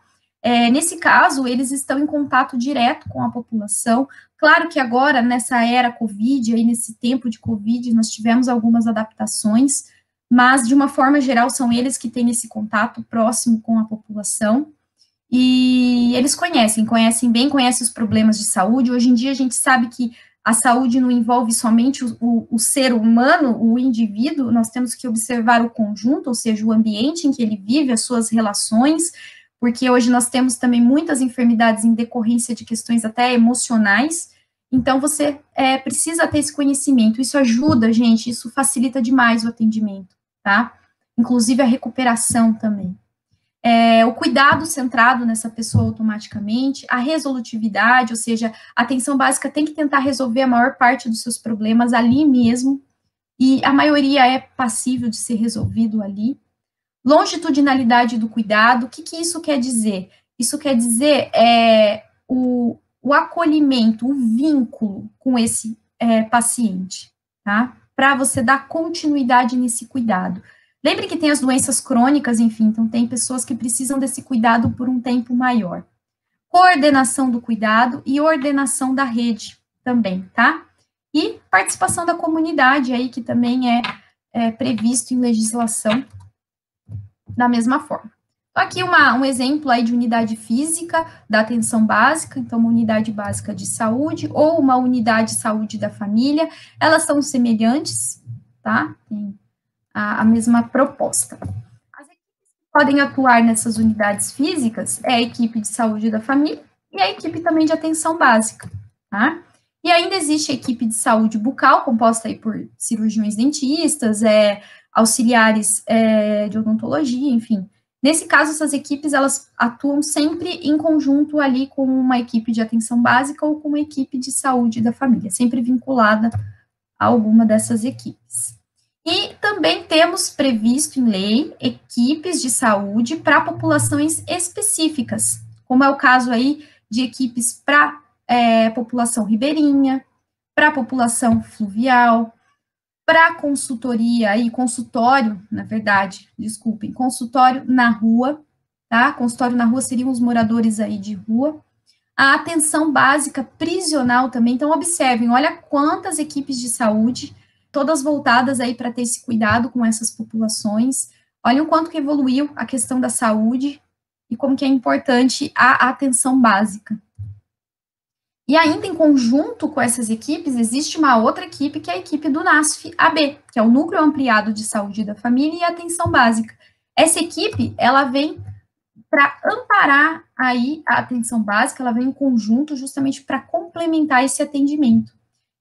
Nesse caso, eles estão em contato direto com a população. Claro que agora, nessa era Covid, aí nesse tempo de Covid, nós tivemos algumas adaptações, mas, de uma forma geral, são eles que têm esse contato próximo com a população. E eles conhecem bem, conhecem os problemas de saúde. Hoje em dia, a gente sabe que a saúde não envolve somente o ser humano, o indivíduo, nós temos que observar o conjunto, ou seja, o ambiente em que ele vive, as suas relações, porque hoje nós temos também muitas enfermidades em decorrência de questões até emocionais, então você precisa ter esse conhecimento, isso ajuda, gente, isso facilita demais o atendimento, tá? Inclusive a recuperação também. O cuidado centrado nessa pessoa automaticamente, a resolutividade, ou seja, a atenção básica tem que tentar resolver a maior parte dos seus problemas ali mesmo, e a maioria é passível de ser resolvido ali. Longitudinalidade do cuidado, o que isso quer dizer? Isso quer dizer o acolhimento, o vínculo com esse paciente, tá? Para você dar continuidade nesse cuidado. Lembre que tem as doenças crônicas, enfim, então tem pessoas que precisam desse cuidado por um tempo maior. Coordenação do cuidado e ordenação da rede também, tá? E participação da comunidade aí, que também é previsto em legislação da mesma forma. Então, aqui um exemplo aí de unidade física da atenção básica, então uma unidade básica de saúde ou uma unidade de saúde da família, elas são semelhantes, tá? Tem a mesma proposta. As equipes que podem atuar nessas unidades físicas é a equipe de saúde da família e a equipe também de atenção básica, tá? E ainda existe a equipe de saúde bucal, composta aí por cirurgiões dentistas, auxiliares de odontologia, enfim. Nesse caso, essas equipes, elas atuam sempre em conjunto ali com uma equipe de atenção básica ou com uma equipe de saúde da família, sempre vinculada a alguma dessas equipes. E também temos previsto em lei equipes de saúde para populações específicas, como é o caso aí de equipes para população ribeirinha, para população fluvial, para consultoria e consultório, na verdade, desculpem, consultório na rua, tá? Consultório na rua seriam os moradores aí de rua. A atenção básica prisional também, então observem, olha quantas equipes de saúde, todas voltadas aí para ter esse cuidado com essas populações. Olha o quanto que evoluiu a questão da saúde e como que é importante a atenção básica. E ainda em conjunto com essas equipes, existe uma outra equipe, que é a equipe do NASF-AB, que é o Núcleo Ampliado de Saúde da Família e Atenção Básica. Essa equipe, ela vem para amparar aí a atenção básica, ela vem em conjunto justamente para complementar esse atendimento.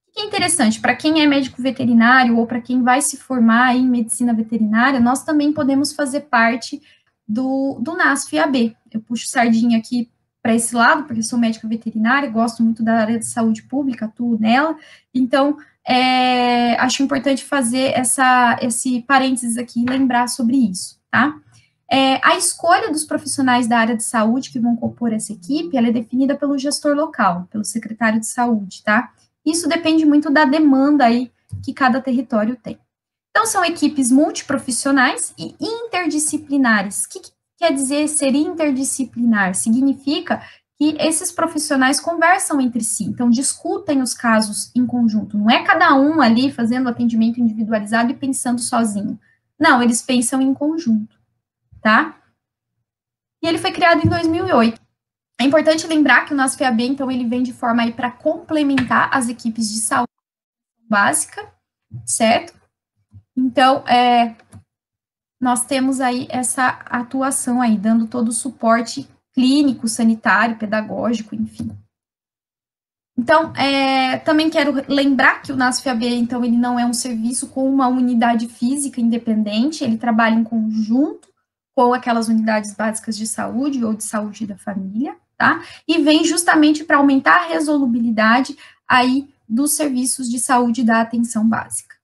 O que é interessante, para quem é médico veterinário ou para quem vai se formar em medicina veterinária, nós também podemos fazer parte do NASF-AB. Eu puxo sardinha aqui para esse lado, porque sou médica veterinária, gosto muito da área de saúde pública, atuo nela, então acho importante fazer esse parênteses aqui e lembrar sobre isso, tá? A escolha dos profissionais da área de saúde que vão compor essa equipe, ela é definida pelo gestor local, pelo secretário de saúde, tá? Isso depende muito da demanda aí que cada território tem. Então, são equipes multiprofissionais e interdisciplinares. O que quer dizer ser interdisciplinar? Significa que esses profissionais conversam entre si, então discutem os casos em conjunto. Não é cada um ali fazendo atendimento individualizado e pensando sozinho. Não, eles pensam em conjunto, tá? E ele foi criado em 2008. É importante lembrar que o NASFEAB, então, ele vem de forma aí para complementar as equipes de saúde básica, certo? Então, nós temos aí essa atuação aí, dando todo o suporte clínico, sanitário, pedagógico, enfim. Então, também quero lembrar que o NASFEAB, então, ele não é um serviço com uma unidade física independente, ele trabalha em conjunto com aquelas unidades básicas de saúde ou de saúde da família, tá? E vem justamente para aumentar a resolubilidade aí dos serviços de saúde da atenção básica.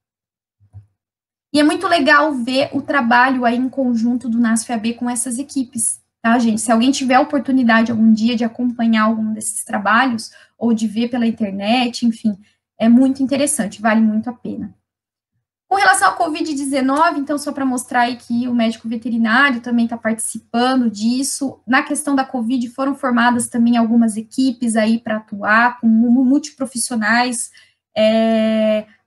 E é muito legal ver o trabalho aí em conjunto do NASFEAB com essas equipes, tá, gente? Se alguém tiver a oportunidade algum dia de acompanhar algum desses trabalhos, ou de ver pela internet, enfim, é muito interessante, vale muito a pena. Com relação ao Covid-19, então, só para mostrar aí que o médico veterinário também está participando disso, na questão da Covid foram formadas também algumas equipes aí para atuar, com multiprofissionais,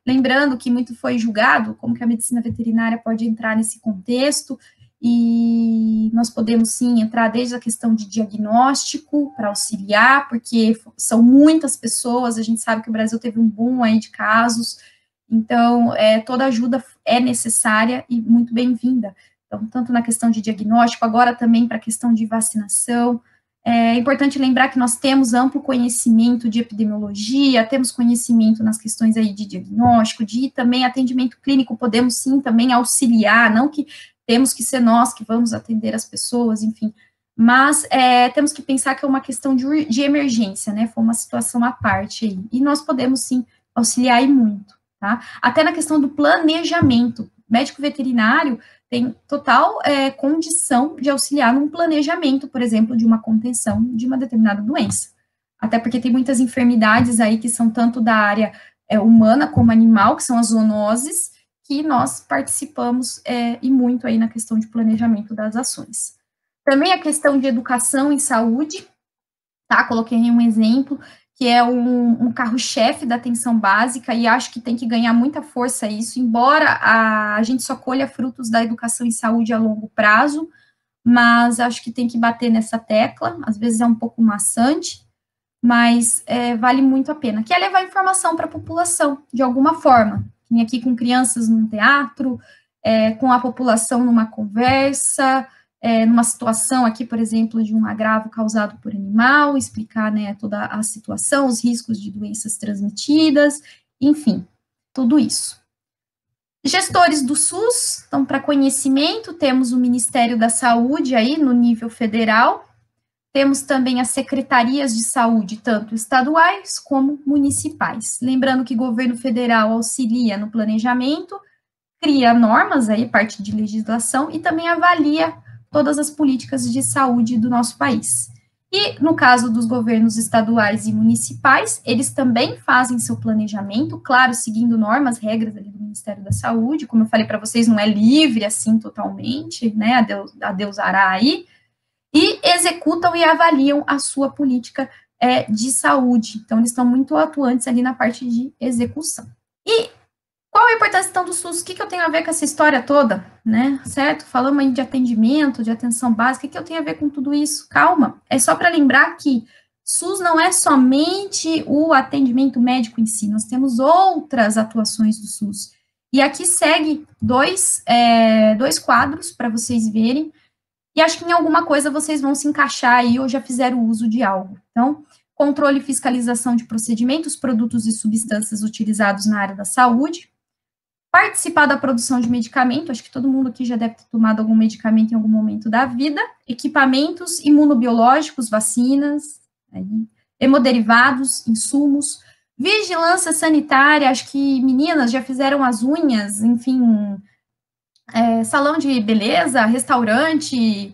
lembrando que muito foi julgado, como que a medicina veterinária pode entrar nesse contexto, e nós podemos, sim, entrar desde a questão de diagnóstico para auxiliar, porque são muitas pessoas, a gente sabe que o Brasil teve um boom aí de casos, então, toda ajuda é necessária e muito bem-vinda. Então, tanto na questão de diagnóstico, agora também para a questão de vacinação. É importante lembrar que nós temos amplo conhecimento de epidemiologia, temos conhecimento nas questões aí de diagnóstico, de também atendimento clínico, podemos sim também auxiliar, não que temos que ser nós que vamos atender as pessoas, enfim, mas temos que pensar que é uma questão de emergência, né, foi uma situação à parte aí, e nós podemos sim auxiliar e muito, tá? Até na questão do planejamento, médico veterinário tem total condição de auxiliar num planejamento, por exemplo, de uma contenção de uma determinada doença. Até porque tem muitas enfermidades aí que são tanto da área humana como animal, que são as zoonoses, que nós participamos e muito aí na questão de planejamento das ações. Também a questão de educação em saúde, tá? Coloquei um exemplo, que é um carro-chefe da atenção básica, e acho que tem que ganhar muita força isso, embora a gente só colha frutos da educação em saúde a longo prazo, mas acho que tem que bater nessa tecla, às vezes é um pouco maçante, mas vale muito a pena, que é levar informação para a população, de alguma forma, vim aqui com crianças num teatro, com a população numa conversa, numa situação aqui, por exemplo, de um agravo causado por animal, explicar, né, toda a situação, os riscos de doenças transmitidas, enfim, tudo isso. Gestores do SUS, então, para conhecimento, temos o Ministério da Saúde aí, no nível federal, temos também as secretarias de saúde, tanto estaduais como municipais. Lembrando que o governo federal auxilia no planejamento, cria normas aí, parte de legislação, e também avalia todas as políticas de saúde do nosso país. E, no caso dos governos estaduais e municipais, eles também fazem seu planejamento, claro, seguindo normas, regras ali do Ministério da Saúde, como eu falei para vocês, não é livre assim totalmente, né, a Deus dará aí, e executam e avaliam a sua política de saúde. Então, eles estão muito atuantes ali na parte de execução. E qual a importância, então, do SUS? O que eu tenho a ver com essa história toda, né, certo? Falamos aí de atendimento, de atenção básica, o que eu tenho a ver com tudo isso? Calma, é só para lembrar que SUS não é somente o atendimento médico em si, nós temos outras atuações do SUS. E aqui segue dois quadros para vocês verem, e acho que em alguma coisa vocês vão se encaixar aí ou já fizeram uso de algo. Então, controle e fiscalização de procedimentos, produtos e substâncias utilizados na área da saúde, participar da produção de medicamento, acho que todo mundo aqui já deve ter tomado algum medicamento em algum momento da vida, equipamentos imunobiológicos, vacinas, hemoderivados, insumos, vigilância sanitária, acho que meninas já fizeram as unhas, enfim, salão de beleza, restaurante,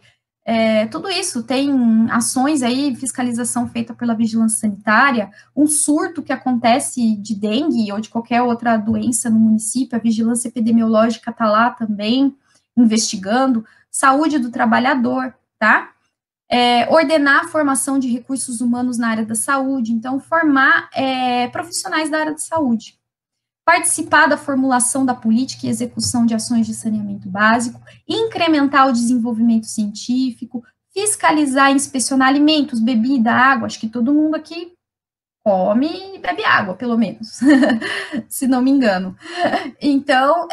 tudo isso tem ações aí, fiscalização feita pela vigilância sanitária, um surto que acontece de dengue ou de qualquer outra doença no município, a vigilância epidemiológica está lá também, investigando, saúde do trabalhador, tá? Ordenar a formação de recursos humanos na área da saúde, então, formar profissionais da área de saúde. Participar da formulação da política e execução de ações de saneamento básico, incrementar o desenvolvimento científico, fiscalizar e inspecionar alimentos, bebida, água, acho que todo mundo aqui come e bebe água, pelo menos, se não me engano. Então,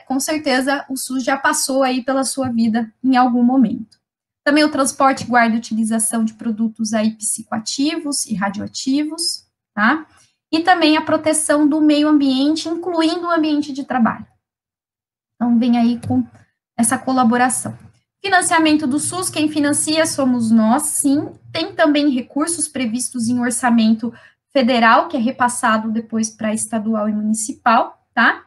com certeza, o SUS já passou aí pela sua vida em algum momento. Também o transporte, guarda e utilização de produtos aí psicoativos e radioativos, tá? E também a proteção do meio ambiente, incluindo o ambiente de trabalho. Então, vem aí com essa colaboração. Financiamento do SUS, quem financia somos nós, sim. Tem também recursos previstos em orçamento federal, que é repassado depois para estadual e municipal, tá?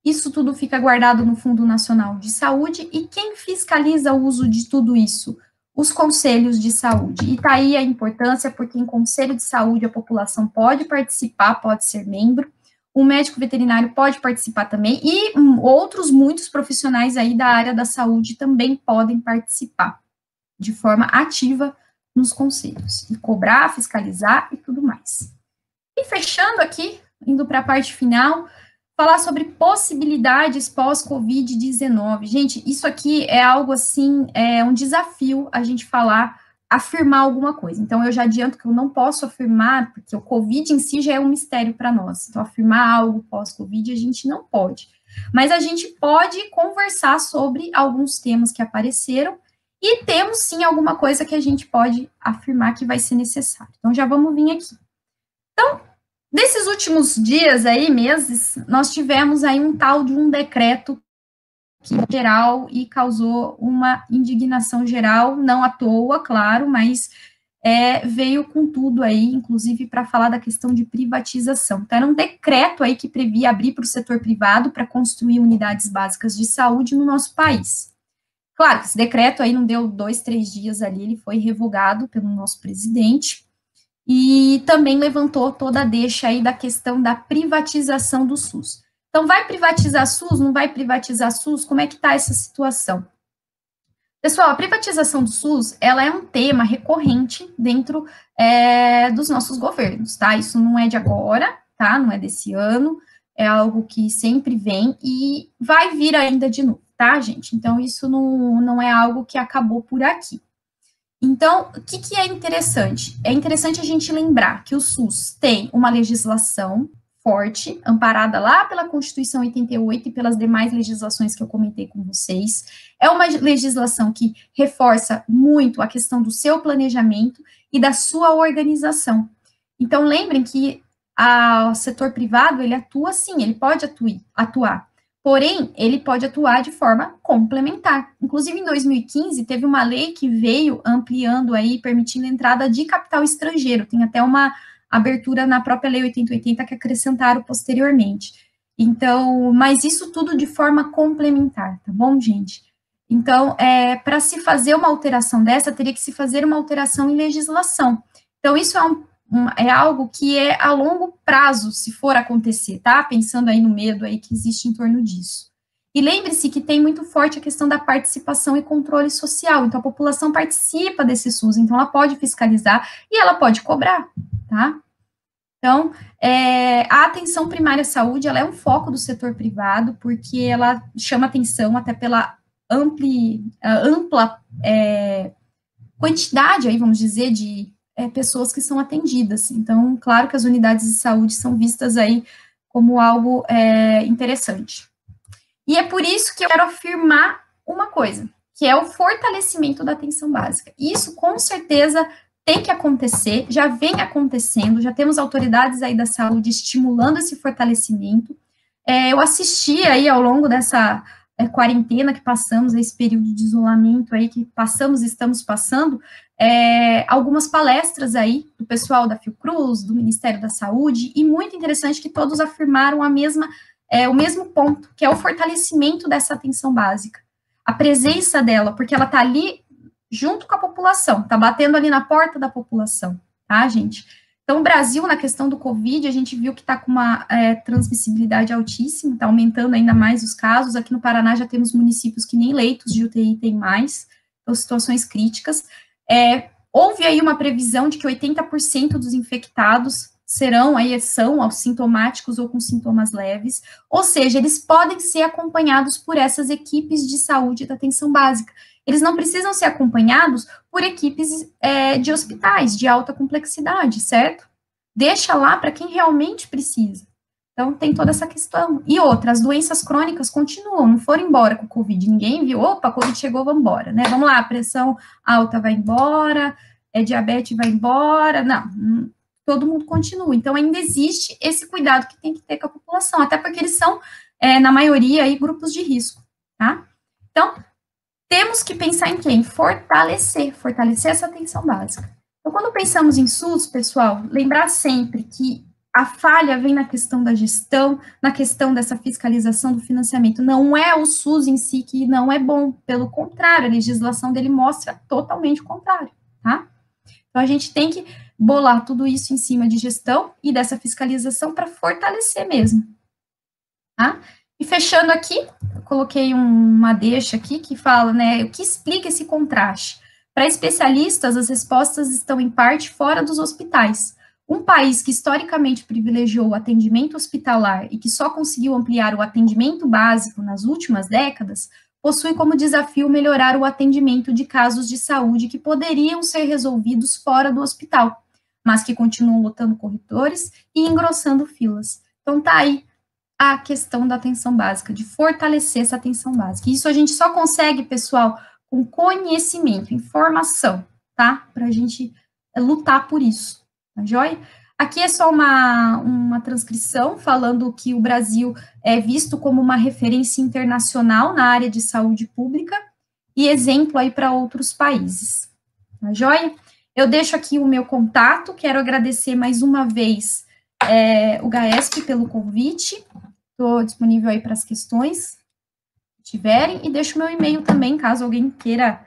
Isso tudo fica guardado no Fundo Nacional de Saúde, e quem fiscaliza o uso de tudo isso? Os conselhos de saúde. E tá aí a importância, porque em conselho de saúde a população pode participar, pode ser membro, o médico veterinário pode participar também, e outros muitos profissionais aí da área da saúde também podem participar de forma ativa nos conselhos, e cobrar, fiscalizar e tudo mais. E fechando aqui, indo para a parte final, falar sobre possibilidades pós-Covid-19. Gente, isso aqui é algo assim, é um desafio a gente afirmar alguma coisa. Então, eu já adianto que eu não posso afirmar, porque o Covid em si já é um mistério para nós. Então, afirmar algo pós-Covid a gente não pode. Mas a gente pode conversar sobre alguns temas que apareceram, e temos sim alguma coisa que a gente pode afirmar que vai ser necessário. Então, já vamos vir aqui. Então, nesses últimos dias aí, meses, nós tivemos aí um tal de um decreto geral e causou uma indignação geral, não à toa, claro, mas veio com tudo aí, inclusive para falar da questão de privatização. Então, era um decreto aí que previa abrir para o setor privado para construir unidades básicas de saúde no nosso país. Claro que esse decreto aí não deu 2, 3 dias ali, ele foi revogado pelo nosso presidente, e também levantou toda a deixa aí da questão da privatização do SUS. Então, vai privatizar SUS, não vai privatizar SUS? Como é que está essa situação? Pessoal, a privatização do SUS, ela é um tema recorrente dentro dos nossos governos, tá? Isso não é de agora, tá? Não é desse ano, é algo que sempre vem e vai vir ainda de novo, tá, gente? Então, isso não é algo que acabou por aqui. Então, o que é interessante? É interessante a gente lembrar que o SUS tem uma legislação forte, amparada lá pela Constituição 88 e pelas demais legislações que eu comentei com vocês. É uma legislação que reforça muito a questão do seu planejamento e da sua organização. Então, lembrem que o setor privado, ele atua sim, ele pode atuar. Porém, ele pode atuar de forma complementar. Inclusive, em 2015, teve uma lei que veio ampliando aí, permitindo a entrada de capital estrangeiro. Tem até uma abertura na própria Lei 8080 que acrescentaram posteriormente. Então, mas isso tudo de forma complementar, tá bom, gente? Então, para se fazer uma alteração dessa, teria que se fazer uma alteração em legislação. Então, isso é algo que é a longo prazo, se for acontecer, tá? Pensando aí no medo aí que existe em torno disso. E lembre-se que tem muito forte a questão da participação e controle social. Então, a população participa desse SUS, então ela pode fiscalizar e ela pode cobrar, tá? Então, a atenção primária à saúde, ela é um foco do setor privado, porque ela chama atenção até pela ampla quantidade, aí vamos dizer, de pessoas que são atendidas. Então, claro que as unidades de saúde são vistas aí como algo interessante. E é por isso que eu quero afirmar uma coisa, que é o fortalecimento da atenção básica. Isso, com certeza, tem que acontecer, já vem acontecendo, já temos autoridades aí da saúde estimulando esse fortalecimento. Eu assisti aí ao longo dessa quarentena que passamos, esse período de isolamento aí que estamos passando, algumas palestras aí do pessoal da Fiocruz, do Ministério da Saúde, e muito interessante que todos afirmaram o mesmo ponto, que é o fortalecimento dessa atenção básica, a presença dela, porque ela está ali junto com a população, está batendo ali na porta da população, tá, gente? Então, o Brasil, na questão do Covid, a gente viu que está com uma transmissibilidade altíssima, está aumentando ainda mais os casos. Aqui no Paraná já temos municípios que nem leitos de UTI tem mais, ou situações críticas. Houve aí uma previsão de que 80% dos infectados são assintomáticos ou com sintomas leves, ou seja, eles podem ser acompanhados por essas equipes de saúde da atenção básica. Eles não precisam ser acompanhados por equipes de hospitais de alta complexidade, certo? Deixa lá para quem realmente precisa. Então, tem toda essa questão. E outra, as doenças crônicas continuam, não foram embora com o Covid. Ninguém viu, opa, Covid chegou, vamos embora, né? Vamos lá, pressão alta vai embora, diabetes vai embora. Não, todo mundo continua. Então, ainda existe esse cuidado que tem que ter com a população, até porque eles são, na maioria, aí, grupos de risco, tá? Então, temos que pensar em quem? Fortalecer essa atenção básica. Então, quando pensamos em SUS, pessoal, lembrar sempre que a falha vem na questão da gestão, na questão dessa fiscalização do financiamento. Não é o SUS em si que não é bom, pelo contrário, a legislação dele mostra totalmente o contrário, tá? Então, a gente tem que bolar tudo isso em cima de gestão e dessa fiscalização para fortalecer mesmo, tá? E fechando aqui, eu coloquei uma deixa aqui que fala, né, o que explica esse contraste. Para especialistas, as respostas estão em parte fora dos hospitais. Um país que historicamente privilegiou o atendimento hospitalar e que só conseguiu ampliar o atendimento básico nas últimas décadas, possui como desafio melhorar o atendimento de casos de saúde que poderiam ser resolvidos fora do hospital, mas que continuam lotando corredores e engrossando filas. Então, tá aí a questão da atenção básica, de fortalecer essa atenção básica. Isso a gente só consegue, pessoal, com conhecimento, informação, tá? Para a gente lutar por isso. Tá joia? Aqui é só uma transcrição falando que o Brasil é visto como uma referência internacional na área de saúde pública e exemplo aí para outros países. Tá joia? Eu deixo aqui o meu contato, quero agradecer mais uma vez o GAESP pelo convite, estou disponível aí para as questões que tiverem, e deixo meu e-mail também, caso alguém queira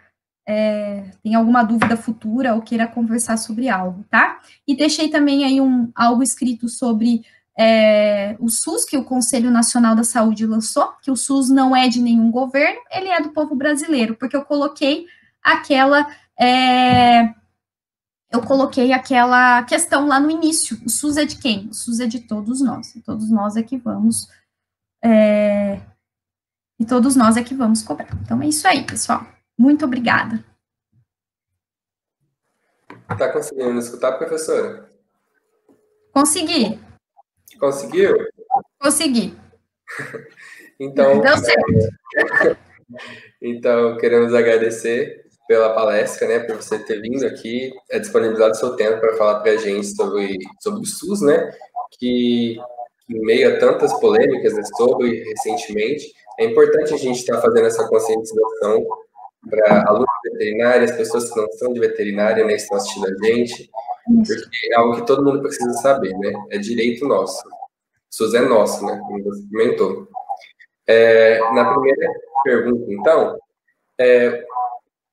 tem alguma dúvida futura ou queira conversar sobre algo, tá? E deixei também aí algo escrito sobre o SUS, que o Conselho Nacional da Saúde lançou, que o SUS não é de nenhum governo, ele é do povo brasileiro, porque eu coloquei aquela questão lá no início, o SUS é de quem? O SUS é de todos nós, e todos nós é que vamos cobrar. Então, é isso aí, pessoal. Muito obrigada. Está conseguindo me escutar, professora? Consegui. Conseguiu? Consegui. Então, deu certo. Então, queremos agradecer pela palestra, né, por você ter vindo aqui, disponibilizado seu tempo para falar para a gente sobre o SUS, né, que em meio a tantas polêmicas sobre recentemente, é importante a gente estar fazendo essa conscientização para alunos de veterinária, as pessoas que não são de veterinária, né, estão assistindo a gente, porque é algo que todo mundo precisa saber, né, é direito nosso. O SUS é nosso, né, como você comentou. Na primeira pergunta, então,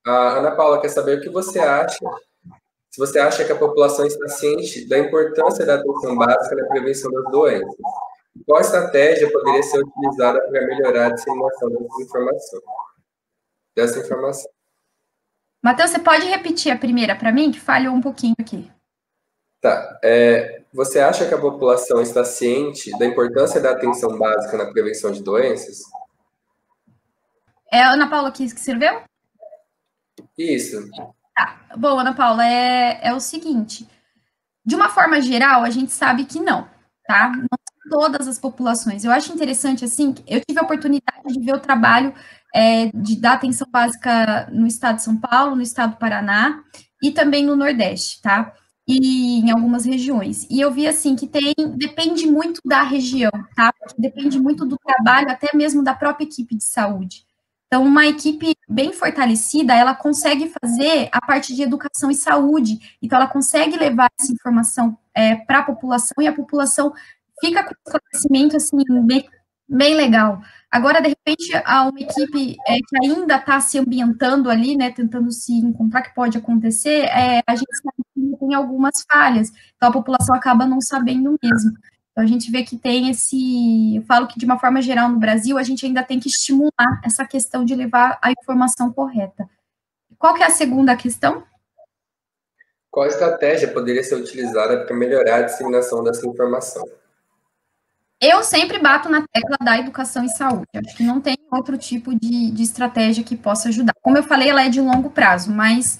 a Ana Paula quer saber o que você acha, se você acha que a população está ciente da importância da atenção básica na prevenção das doenças. Qual estratégia poderia ser utilizada para melhorar a disseminação dessa informação? Matheus, você pode repetir a primeira para mim, que falhou um pouquinho aqui. Tá. Você acha que a população está ciente da importância da atenção básica na prevenção de doenças? É a Ana Paula que escreveu? Isso. Tá. Bom, Ana Paula, é o seguinte, de uma forma geral, a gente sabe que não, tá? Não são todas as populações. Eu acho interessante, assim, eu tive a oportunidade de ver o trabalho da atenção básica no estado de São Paulo, no estado do Paraná e também no Nordeste, tá? E em algumas regiões. E eu vi, assim, que depende muito da região, tá? Depende muito do trabalho, até mesmo da própria equipe de saúde. Então, uma equipe bem fortalecida, ela consegue fazer a parte de educação e saúde. Então, ela consegue levar essa informação para a população e a população fica com um conhecimento, assim, bem legal. Agora, de repente, uma equipe que ainda está se ambientando ali, né, tentando se encontrar, que pode acontecer, a gente sabe que tem algumas falhas. Então, a população acaba não sabendo mesmo. Então, a gente vê que tem eu falo que de uma forma geral no Brasil, a gente ainda tem que estimular essa questão de levar a informação correta. qual que é a segunda questão? Qual estratégia poderia ser utilizada para melhorar a disseminação dessa informação? Eu sempre bato na tecla da educação e saúde. Acho que não tem outro tipo de estratégia que possa ajudar. Como eu falei, ela é de longo prazo, mas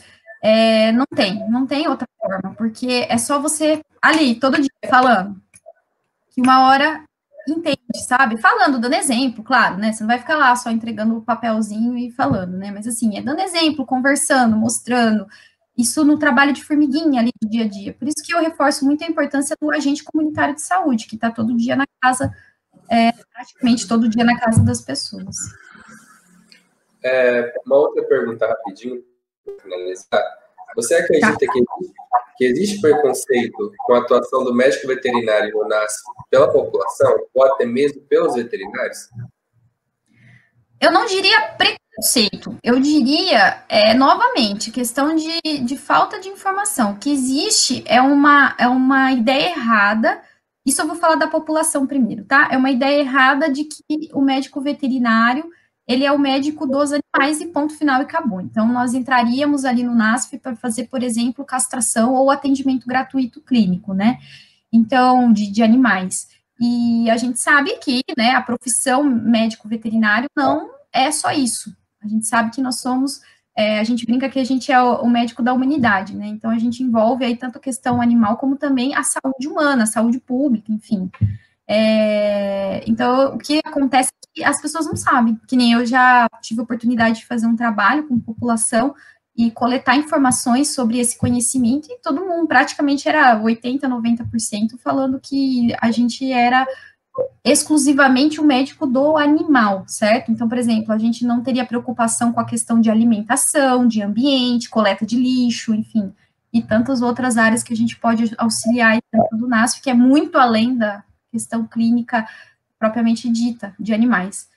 não tem outra forma, porque é só você ali, todo dia, falando, que uma hora entende, sabe? Falando, dando exemplo, claro, né? Você não vai ficar lá só entregando o papelzinho e falando, né? Mas assim, é dando exemplo, conversando, mostrando. Isso no trabalho de formiguinha ali do dia a dia. Por isso que eu reforço muito a importância do agente comunitário de saúde, que está todo dia na casa, praticamente todo dia na casa das pessoas. Uma outra pergunta rapidinho, para finalizar. Você acredita que existe preconceito com a atuação do médico veterinário no NASF pela população, ou até mesmo pelos veterinários? Eu não diria preconceito, eu diria, novamente, questão de falta de informação. O que existe é uma ideia errada, isso eu vou falar da população primeiro, tá? É uma ideia errada de que o médico veterinário, ele é o médico dos animais e ponto final e acabou. Então, nós entraríamos ali no NASF para fazer, por exemplo, castração ou atendimento gratuito clínico, né? Então, de animais. E a gente sabe que, né, a profissão médico veterinário não é só isso. A gente sabe que nós somos, a gente brinca que a gente é o médico da humanidade, né? Então a gente envolve aí tanto a questão animal como também a saúde humana, a saúde pública, enfim. Então o que acontece é que as pessoas não sabem, que nem eu já tive a oportunidade de fazer um trabalho com população e coletar informações sobre esse conhecimento, e todo mundo, praticamente era 80%, 90% falando que a gente era exclusivamente o médico do animal, certo? Então, por exemplo, a gente não teria preocupação com a questão de alimentação, de ambiente, coleta de lixo, enfim, e tantas outras áreas que a gente pode auxiliar dentro do NASF, que é muito além da questão clínica propriamente dita de animais.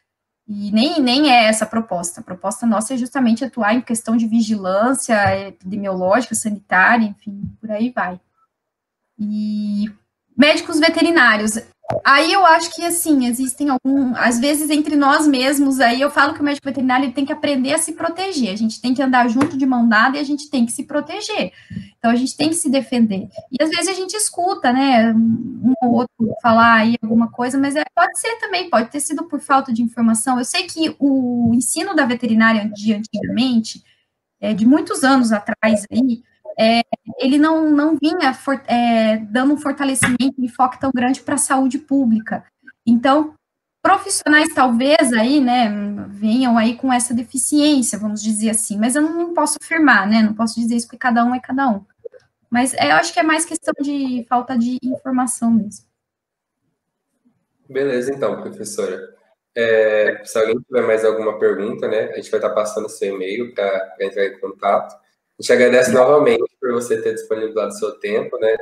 E nem é essa a proposta nossa é justamente atuar em questão de vigilância epidemiológica, sanitária, enfim, por aí vai. E médicos veterinários, aí eu acho que, assim, existem às vezes entre nós mesmos, aí eu falo que o médico veterinário ele tem que aprender a se proteger, a gente tem que andar junto de mão dada e a gente tem que se proteger, então a gente tem que se defender, e às vezes a gente escuta, né, um ou outro falar aí alguma coisa, mas pode ser também, pode ter sido por falta de informação. Eu sei que o ensino da veterinária de antigamente, de muitos anos atrás aí, ele não vinha dando um fortalecimento e enfoque tão grande para a saúde pública. Então, profissionais talvez aí, né, venham aí com essa deficiência, vamos dizer assim, mas eu não posso afirmar, né, não posso dizer isso porque cada um é cada um. Mas eu acho que é mais questão de falta de informação mesmo. Beleza, então, professora. Se alguém tiver mais alguma pergunta, né, a gente vai estar passando seu e-mail para entrar em contato. A gente agradece novamente por você ter disponibilizado seu tempo, né?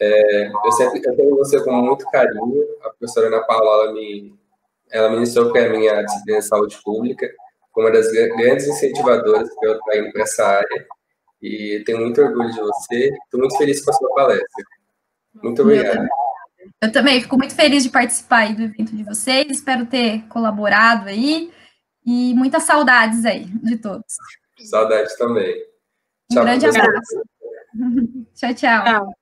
Eu tenho você com muito carinho. A professora Ana Paula, ela ministrou para mim a disciplina de saúde pública, foi uma das grandes incentivadoras que eu estou indo para essa área. E tenho muito orgulho de você. Estou muito feliz com a sua palestra. Muito obrigado. Eu também fico muito feliz de participar aí do evento de vocês. Espero ter colaborado aí. E muitas saudades aí de todos. Saudades também. Um grande abraço. Tchau, tchau.